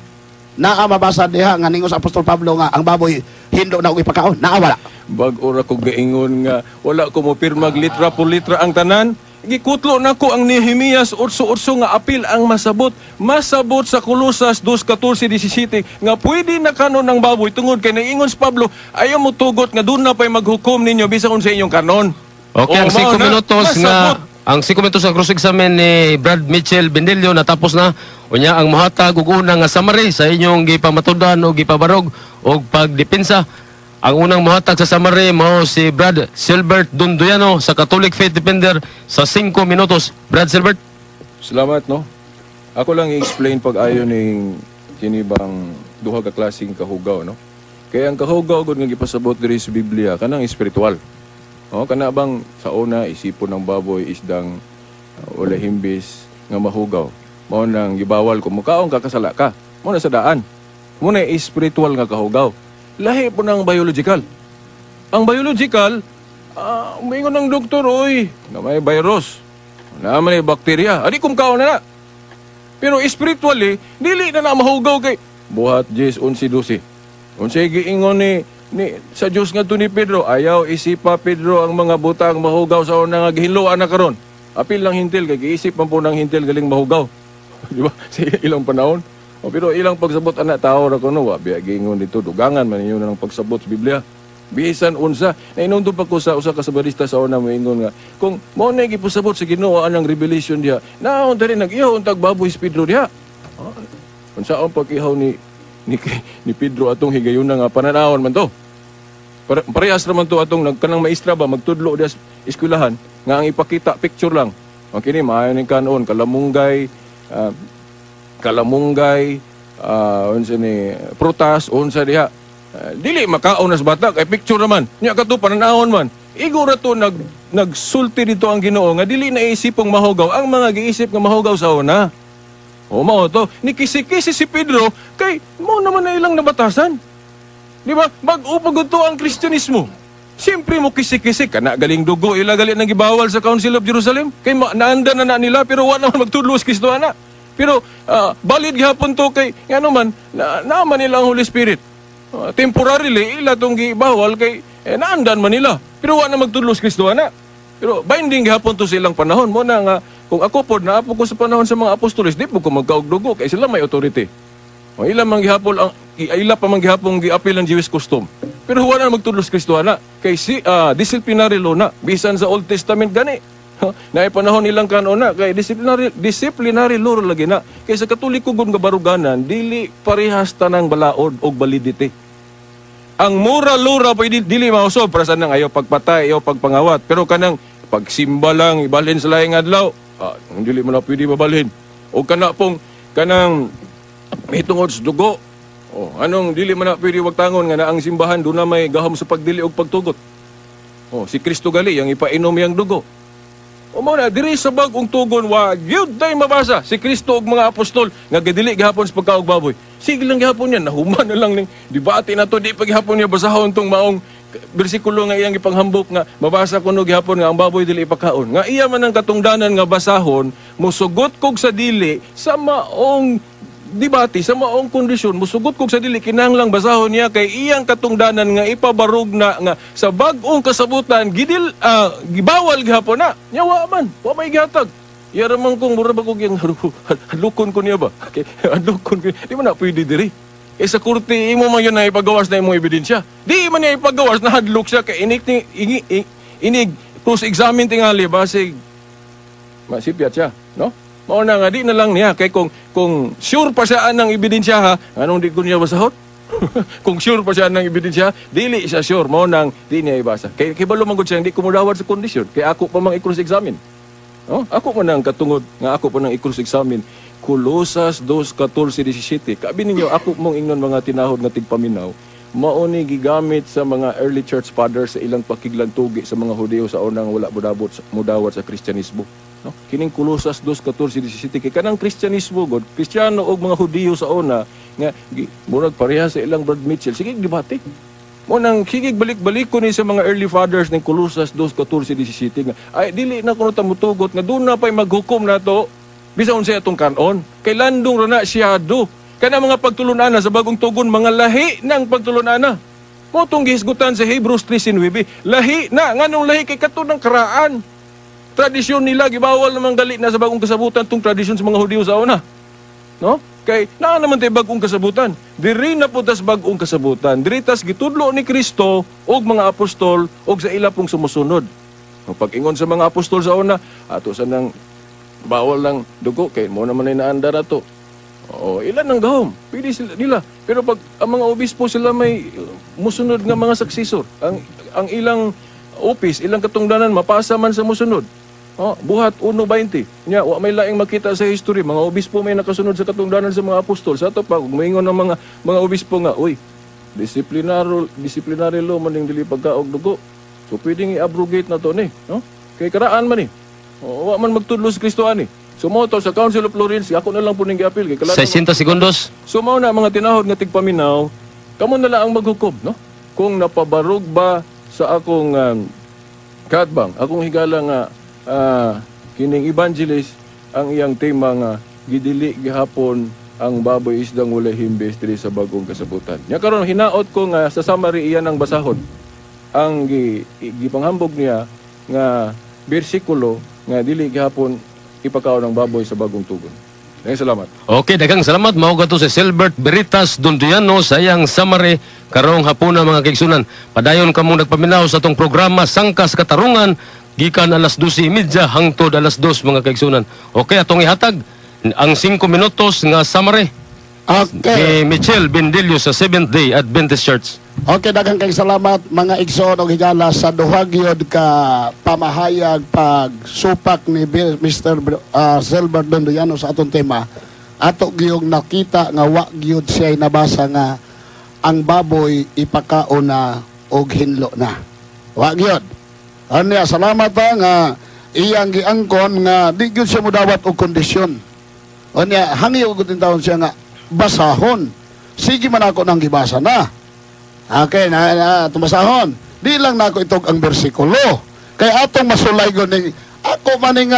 Naa mabasa diha nga ningos Apostol Pablo nga ang baboy hindo na og ipakaon. Naa wala. Bag ora ko gaingon nga wala ko mo pirmag litra por litra ang tanan. Gikutlo na ko ang Nehemias 8:8 nga apil ang masabot. Masabot sa Colossus 2:14-17 nga pwede na kanon ng baboy tungod kay naingon si Pablo ayaw mo tugot nga doon na pa'y maghukom ninyo bisan sa inyong kanon. Okay, ang 5 minutos masabot. nga ang 5 minutos sa cross examen ni Brad Mitchell Bendelio natapos na. Unya ang mahatag ug una nga summary sa inyong gipamatudan o gipabarog og pagdepensa. Ang unang mahatag sa summary mao si Brad Silbert Dunduyano sa Catholic Faith Defender sa 5 minutos. Brad Silbert. Salamat, no? Ako lang i-explain pag-ayo ning kini bang duha ka klaseng kahugaw, no? Kaya ang kahugaw gud nga gipasabot diri sa Biblia kanang espiritual. Oh, kana bang sa una isipon ng baboy isdang wala himbis nga mahugaw. Mao nang gibawal kung mukaon ka kasala ka. Mao na sa daan. Mao na espiritual nga kahugaw. Lahi po ng biological. Ang biological, umingon ng doktor, oy, na may virus, na may bakterya. Adi kung kaon na na. Pero spiritually, dili na mahugaw kay buhat 10, 11, 12. Unsay giingon ni sa Dios nga to ni Pedro, ayaw isipa Pedro ang mga butang mahugaw sa una nga gihinluan na karon. Apil lang hintil kay giisip man po ng hintil galing mahugaw. Di ba? Sa ilang panahon. Pero ilang pagsabot anak tao ra kuno wa biya giingon dito dugangan man inyo na ng pagsabot sa Biblia. Bisan unsa na inundom pa ko sa usa ka sabarista sa una moingon nga kung mao na gipasabot sa Ginoo anang revelation diha. Naon dali nag-ihaw untag baboy si Pedro diha. Unsaon pag-ihaw ni Pedro atong higayon nga pananawon man to. Parehas naman to atong nagkanang maestra ba magtudlo diha sa eskwelahan nga ang ipakita picture lang. O kini maayo ning kanon kalamunggay unsa ni prutas unsa diha. Dili makaon nas bata kay picture naman. Nya kadto pananawon man. Igo ra to nagsulti dito ang Ginoo nga dili na isipong mahugaw ang mga giisip nga mahugaw sa una. O mao to, ni kisi-kisi si Pedro, kay mo naman na ilang nabatasan. Di ba? Mag-upag to ang Kristyanismo. Siyempre mo kisi-kisi, kana galing dugo, ila galing nang gibawal sa Council of Jerusalem. Kay naanda na nila, pero wala naman magtudlo sa Kristo ana. Pero valid gihapon to kay, ano man, naaman nila ang Holy Spirit. Temporarily, ila tong gibawal kay, naandan man nila. Pero wala na magtudlo sa Kristo ana. Pero binding gihapon to sa ilang panahon. Mo na nga, kung ako po, naapo ko sa panahon sa mga apostoles, di po ko magkaugdugo, kaya sila may authority. O ila pa man gihapon giapil ang Jewish custom. Pero wala na magtudlo sa Kristo ana. Kay disciplinary law na, bisan sa Old Testament gani. Na panahon nilang kanon na kay disciplinary law lagi na. Kay sa Katoliko gun nga baruganan dili parehas tanang balaod og validity. Ang moral law ra pwede dili mausob para sa nang ayaw pagpatay o pagpangawat. Pero kanang pagsimba lang ibalhin sa laing adlaw, dili man na pwede mabalhin. O kana pong kanang may tungod sa dugo. Anong dili man na pwede wagtangon nga na ang simbahan doon na may gahom sa pagdili og pagtugot. Si Kristo gali yang ipainom yang dugo. Muna, diri sa bagong tugon, yun tayo mabasa. Si Kristo ug mga apostol, nga gadili gihapon sa pagkaog baboy. Sige lang gihapon yan, nahuman na lang ning debate na to, di pa gihapon niya basahon tong maong bersikulo nga iyang ipanghambok nga mabasa kuno gihapon nga ang baboy dili ipakaon. Nga iya man ang katungdanan nga basahon, musugot kog sa dili sa maong debate, sa maong kondisyon, musugot kog sa dili kinahanglang basahon niya kay iyang katungdanan nga ipabarog na nga sa bag-ong kasabutan gibawal gihapon na. Nyawa man, wa may gihatag. Yara man kung mura ba kog yang hadlukon ko niya ba? Okay, hadlukon ko. Di man na pwede diri. Sa kurte imo man yun na ipagawas na imong ebidensya. Di man niya ipagawas na hadlok siya kay inig cross-examine tingali basig masipyat siya, no? Mao na nga di na lang niya kay kung sure pa siya ng ebidensya ha, anong di ko niya basahon? Kung sure pa siya ng ebidensya, dili siya sure, mao nang di niya ibasa. Kay balo man gud siya hindi ko modawat sa kondisyon, kay ako pa mang i-cross examine. No? Ako man ang katungod nga ako pa nang i-cross examine. Kolosas 2:14-17. Kabi ninyo ako mong ingnon mga tinahod nga tigpaminaw. Mao ni gigamit sa mga early church fathers sa ilang pakiglang tugi sa mga Hudiyo sa unang wala mudawat sa Kristyanismo. No? Kining Kolosas 2:14-17 kay kanang Kristyanismo god, Kristiyano og mga Hudiyo sa una nga murag pareha sa ilang Brad Mitchell. Sige debate. Mo nang sige balik-balik ko ni sa mga early fathers ning Kolosas 2:14-17 nga ay dili na kuno ta mutugot nga doon na pay maghukom nato bisan unsa atong kanon. Kay landong ra na siyado. Kana mga pagtulunana sa bagong tugon mga lahi ng pagtulunana. Mo tong gihisgutan sa Hebrews 3:9. Lahi na nganong lahi kay kato ng karaan. Tradisyon nila gibawal namang gali na sa bagong kasabutan tong tradisyon sa mga Hudiyo sa una. No? Kay naa naman tay bagong kasabutan. Diri na po tas bagong kasabutan. Diri tas gitudlo ni Kristo og mga apostol og sa ila pong sumusunod. Ang pag-ingon sa mga apostol sa una, ato sa nang bawal ng dugo kay mo naman ay naandar ato. Ilan ang gahom? Pwede sila nila. Pero pag ang mga obispo sila may musunod nga mga successor. Ang ilang office, ilang katungdanan mapasa man sa musunod. Buhat 1:20. Nya wa may laing makita sa history mga obispo may nakasunod sa katungdanan sa mga apostol. Sa ato pa ug moingon ng mga obispo nga, uy, disciplinary law man ning dili pagkaog dugo. So pwedeng i-abrogate na to ni, no? Kay karaan man ni. Wa man magtudlo sa Kristo ani. Sumoto sa Council of Florence, ako na lang po ning giapil kay 60 segundos. Sumaw na mga tinahod nga tigpaminaw, kamo na lang ang maghukom, no? Kung napabarog ba sa akong katbang, akong higala nga kining evangelist ang iyang tema nga gidili gihapon ang baboy isdang walay himbes diri sa bagong kasabutan. Nya karon hinaot ko nga sa summary iyan ang basahon. Ang gipanghambog niya nga bersikulo nga dili gihapon ipakaon ng baboy sa bagong tugon. Salamat. Okay, daghang salamat. Mao gato si Silbert Veritas Donduyano sa iyang summary karong hapuna mga kaigsunan. Padayon kamong nagpaminaw sa atong programa Sangkas Katarungan gikan alas 12:30 hangtod alas 2 mga kaigsunan. Okay, atong ihatag ang 5 minutos nga summary. Okay. Ni Michelle Bendilio sa Seventh Day Adventist Church. Okay, daghang kay salamat mga igsoon og higala sa duha gyud ka pamahayag pagsupak ni Mr. Silbert Donduyano sa atong tema. Ato gyud nakita nga wa gyud siya nabasa nga ang baboy ipakaon na og hinlo na. Wa gyud. Anya salamat nga iyang giangkon nga di gyud siya modawat og kondisyon. Anya hangyo gud taon siya nga basahon. Sige man ako nang gibasa na. Okay, tumasahon. Di lang na ako itog ang bersikulo. Kaya atong masulay ko ni ako maning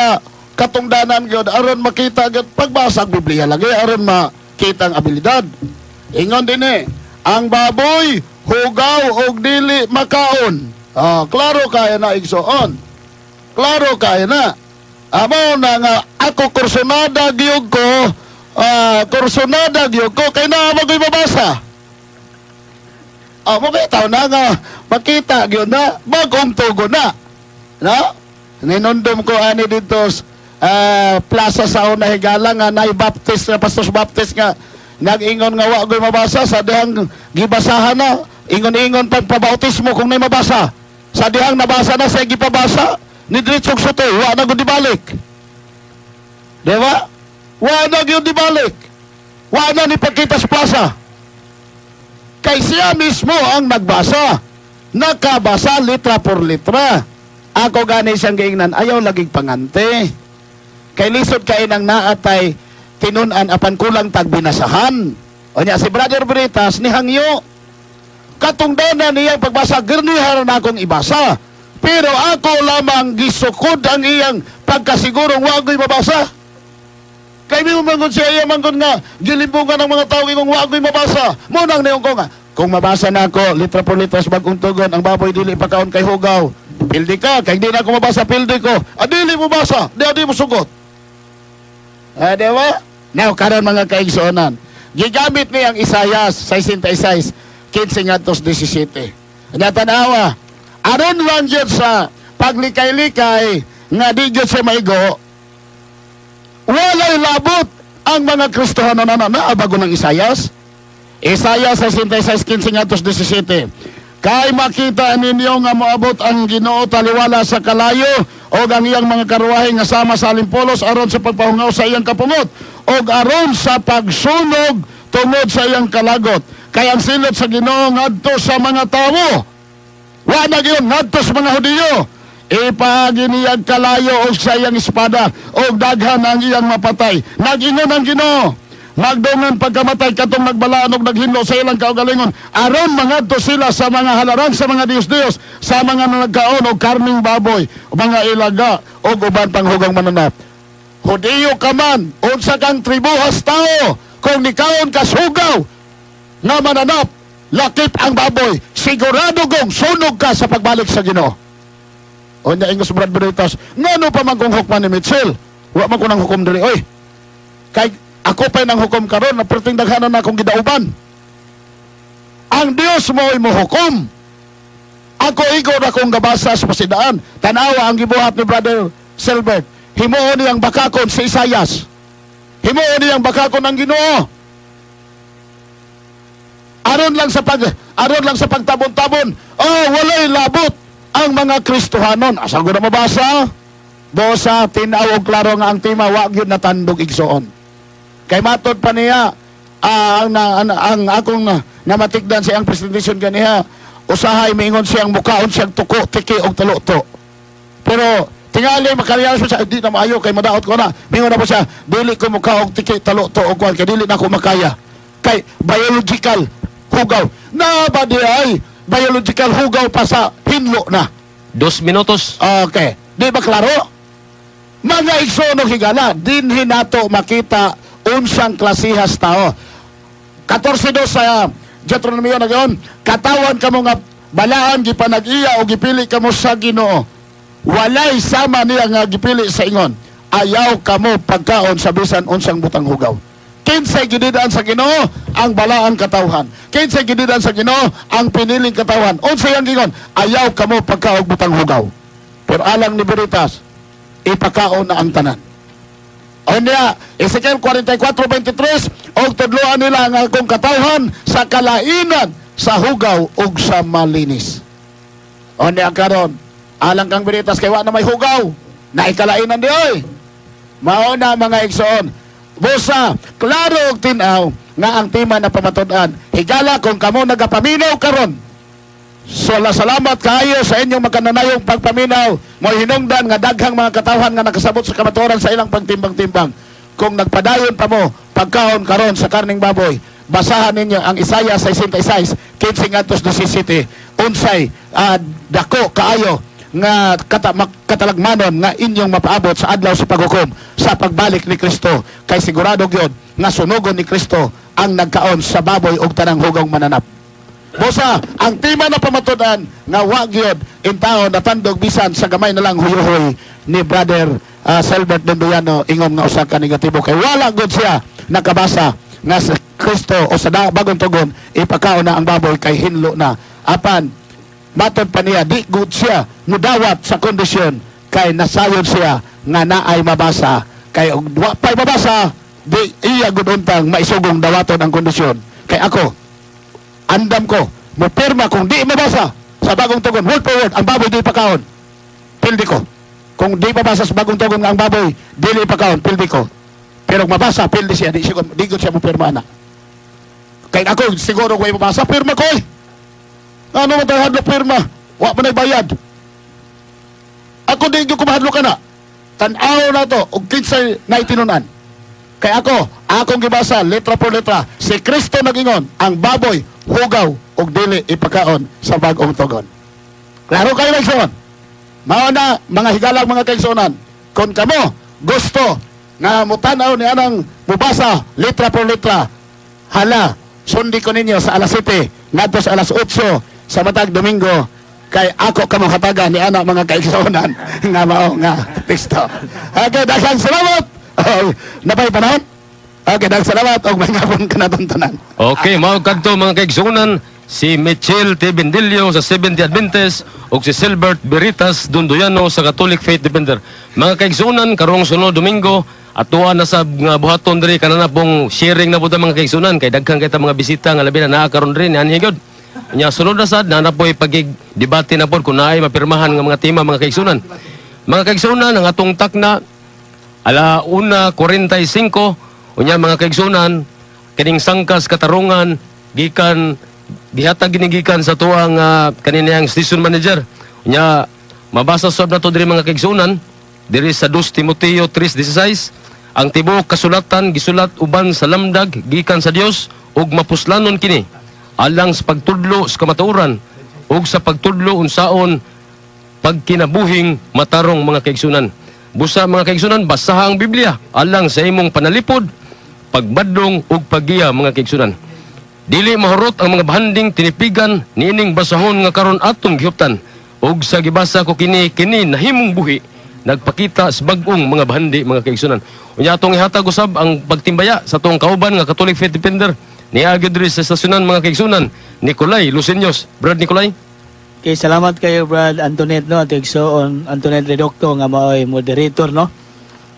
katungdanan gyud aron makita gyud pagbasa ang Biblia lagi aron makita ang abilidad. Ingon din ang baboy hugaw og dili makaon. Klaro kaya na igsoon. Klaro kaya na. Amo na nga ako kursunada gyud ko kay na magoy mabasa. Makita na nga makita gyud na bagong tugon na. No? Ninundom ko ani dito plaza sa una higala nga naibaptist na pastor baptist nga nag-ingon nga wa ko'y mabasa sa dihang gibasahan na ingon-ingon pagpabautismo kung may mabasa sa dihang nabasa na sa gipabasa ni diretsong suto wa na gud dibalik, diba? Wa na gyud dibalik, wa na ni pagkita sa plaza kay siya mismo ang nagbasa, nakabasa litra por litra. Ako gani siyang giingnan, ayaw laging pangante. Kay lisod kay nang naatay tinunan apan kulang tagbinasahan. O niya, si Brother Veritas ni hangyo. Katungdanan niyang pagbasa, girnihan na akong ibasa. Pero ako lamang gisukod ang iyang pagkasigurong wagoy mabasa. Kay mo mangod siya iya mangod nga, gilibungan ng mga tao kung wagoy mabasa. Munang niyong ko nga, kung mabasa na ako, litra por litra sa bagong tugon, ang baboy dili pagkaon kay hugaw. Pildi ka, kaya hindi na ako mabasa, pildi ko. Adili mo basa, di mo sugot. Diba? Now, karon mga kaigsuonan, gigamit niya ang Isaias 66, 15-17. Natanawa, aron lang yun sa paglikay-likay, nga di yun sa maigo, walay labot ang mga Kristohano na naabago ng Isaias. Isaias 66, 15-17. Kay makita ninyo nga moabot ang Ginoo taliwala sa kalayo o ang iyang mga karuwahe nga sama sa alimpolos aron sa pagpahungaw sa iyang kapungot o aron sa pagsunog tungod sa iyang kalagot. Kay ang silot sa Ginoo ngadto sa mga tawo, wa na gyud ngadto sa mga Hudiyo. Ipaginiyag kalayo o sa iyang espada o daghan ang iyang mapatay. Nag-ingon ang Ginoo, magdungan pagkamatay katong nagbalaan og naghinlo sa ilang kaugalingon aron mangadto sila sa mga halaran sa mga Dios-Dios, sa mga nagkaon og karning baboy, mga ilaga o uban pang hugang mananap. Hudiyo ka man, unsa kang tribuhas tao, kung nikaon ka sugaw nga mananap, lakip ang baboy, sigurado gong sunog ka sa pagbalik sa Ginoo. O niya ingos Brad Veritas, ngano pa man kung hukman ni Mitchell? Wa man ko nang hukom diri, oy. Kay ako pa'y nang hukom karon na perting daghanan na akong gidauban. Ang Dios mo'y mohukom. Ako igor akong gabasa sa pasidaan. Tanawa ang gibuhat ni Brother Silbert. Himuon niyang bakakon si Isaias. Himuon niyang bakakon ang Ginoo. Aron lang sa pagtabon-tabon. Oh, walay labot ang mga Kristohanon. Asa ko na mabasa? Bosa, tinawag klaro nga ang tima, wag yun natandog igsoon. Kay matod pa niya, ang akong namatikdan siyang presentation ganiha, usahay mingon siyang mukaon siyang tuko, tiki og taluto. Pero tingali makalyan siya, di na maayo kay madaot ko na. Mingon na po siya, dili ko mukaon tiki taluto og kwan, kay dili na ko makaya. Kay biological hugaw. Na ba di ay biological hugaw pa sa hinlo na. 2 minutos. Okay. Di ba klaro? Mga igsoon higala, dinhi nato makita unsang klasihas tao. 14:2 sa Deuteronomio na gayon, katawan kamo nga balaan gipanag-iya o gipili kamo sa Ginoo. Walay sama niya nga gipili sa ingon. Ayaw kamo pagkaon sa bisan unsang butang hugaw. Kinsay gididaan sa Ginoo ang balaan katawhan. Kinsay gididaan sa Ginoo ang piniling katawhan. Unsay ang gingon? Ayaw kamo pagkaon butang hugaw. Pero alang ni Veritas, ipakaon na ang tanan. O niya, Ezekiel 44:23, og tudloan nila ang akong katawhan sa kalainan sa hugaw ug sa malinis. O niya karon, alang kang Veritas kay wa na may hugaw, na ikalainan di oy. Mao na mga igsoon. Busa, klaro og tinaw nga ang tima na pamatud-an. Higala kung kamo nagapaminaw karon. So, salamat kayo sa inyong magkananayong pagpaminaw. Mo'y hinungdan nga daghang mga katawhan nga nakasabot sa kamatuoran sa ilang pagtimbang-timbang. Kung nagpadayon pa mo, pagkaon karon sa karning baboy, basahan ninyo ang Isaiah 66, 15-17. Unsay, dako kaayo nga katalagmanon nga inyong mapaabot sa adlaw sa paghukom sa pagbalik ni Kristo. Kay sigurado gyud nga sunugon ni Kristo ang nagkaon sa baboy ug tanang hugaw mananap. Bosa, ang tima na pamatud-an nga wa gyud intaon natandog bisan sa gamay na lang huyuhoy ni Brother Silbert Dondoyano ingon nga usa ka negatibo kay wala gud siya nakabasa nga sa Kristo o sa bagong tugon ipakaon na ang baboy kay hinlo na. Apan matod pa niya di gud siya mudawat sa kondisyon kay nasayod siya nga naay mabasa kay og wa pay mabasa di iya gud untang maisugong dawaton ang kondisyon kay ako andam ko mo pirma kung di mabasa sa bagong tugon word for word ang baboy di pakaon pildi ko kung di mabasa sa bagong tugon nga ang baboy dili pakaon pildi ko pero kung mabasa pildi siya di gud siya mo pirma na kay ako siguro way mabasa pirma ko ano man tayo hadlok pirma wa man bayad ako di ko mahadlok ka na tan-aw na to og kinsay naitinunan kay akong gibasa letra por letra si Kristo nagingon ang baboy hugaw og dili ipakaon sa bag-ong tugon klaro kayo nagsuon mao na mga higalang mga kaigsuonan kung kamo gusto nga mutanaw ni anang mubasa letra por letra hala sundi ko ninyo sa alas 7 ngadto sa alas 8 sa matag Domingo kay ako kamo hatagan ni anak mga kaigsuonan nga mao nga teksto. Okay, daghang salamat. Napay panahon. Okay, daghang salamat og may ngapon kanatuntunan. Okay, mao kadto mga kaigsuonan si Michelle T. Bendilio sa 70 Adventist ug si Silbert Beritas Dunduyano sa Catholic Faith Defender. Mga kaigsuonan karong sunod Domingo atuan na sa nga buhaton diri kanana pong sharing na pud mga kaigsuonan kay daghan kay ta mga bisita nga labi na naa karon diri ni anhi gyud. Nya sunod na sad na po'y pagig-debate na po kung naay mapirmahan ng mga tema mga kaigsunan. Mga kaigsunan ang atong takna ala 1:45 unya mga kaigsunan kining sangkas katarungan gikan gihatag ginigikan sa tuang kaniniyang station manager. Unya mabasa sab nato diri mga kaigsunan diri sa 2 Timoteo 3:16 ang tibuok kasulatan gisulat uban sa lamdag gikan sa Dios ug mapuslanon kini alang sa pagtudlo sa kamatuoran ug sa pagtudlo unsaon pagkinabuhing matarong mga kaigsunan. Busa mga kaigsunan basaha ang Biblia alang sa imong panalipod, pagbadlong ug paggiya mga kaigsunan. Dili mahurot ang mga bahanding tinipigan niining basahon nga karon atong gihuptan ug sa gibasa ko kini nahimong buhi nagpakita sa bag-ong mga bahandi mga kaigsunan. Unya atong ihatag usab ang pagtimbaya sa atong kauban nga Catholic Faith Defender ni agad sa stasyonan mga kaigsunan Nicolay Luceños. Brad Nicolay. Okay, salamat kayo Brad Antoinette no at igsoon Antoinette Redocto nga maoy moderator no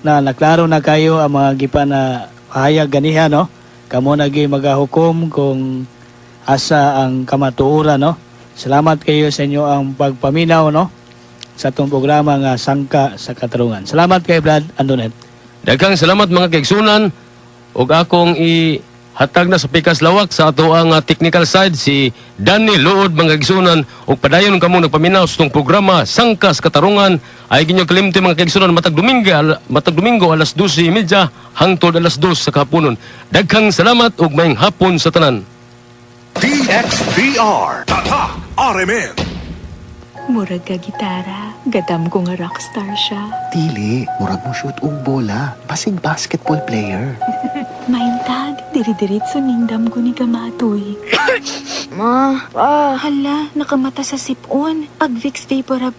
na naklaro na kayo ang mga gipa na pahayag ganiha no kamo nagi magahukom kung asa ang kamatuoran no. Salamat kayo sa inyo ang pagpaminaw no sa atong programa nga Sangka sa Katarungan. Salamat kay Brad Antoinette. Daghang salamat mga kaigsunan ug akong hatag na sa pikas lawak sa ato ang technical side si Danny Luod mga kaigsunan ug padayon kamo nagpaminaw sa itong programa Sangkas Katarungan ay ginyo kalimti mga kaigsunan matag Domingo alas 12:30 hangtod alas 2 sa kahaponon. Daghang salamat ug maayong hapon sa tanan. DXBR Tatak RMN. Murag ka gitara, gadam ko nga rockstar siya. Dili, murag mo shoot og bola. Basig basketball player. Maintag, diri-diritso nindam ko ni Gamatoy. Ma, pa. Hala, nakamata sa sipon. Pag Vicks Vaporub.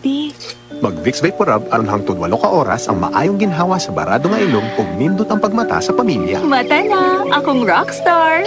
Mag Vicks Vaporub aron hangtod 8 ka oras ang maayong ginhawa sa barado nga ilong ug nindot ang pagmata sa pamilya. Mata na, akong rockstar.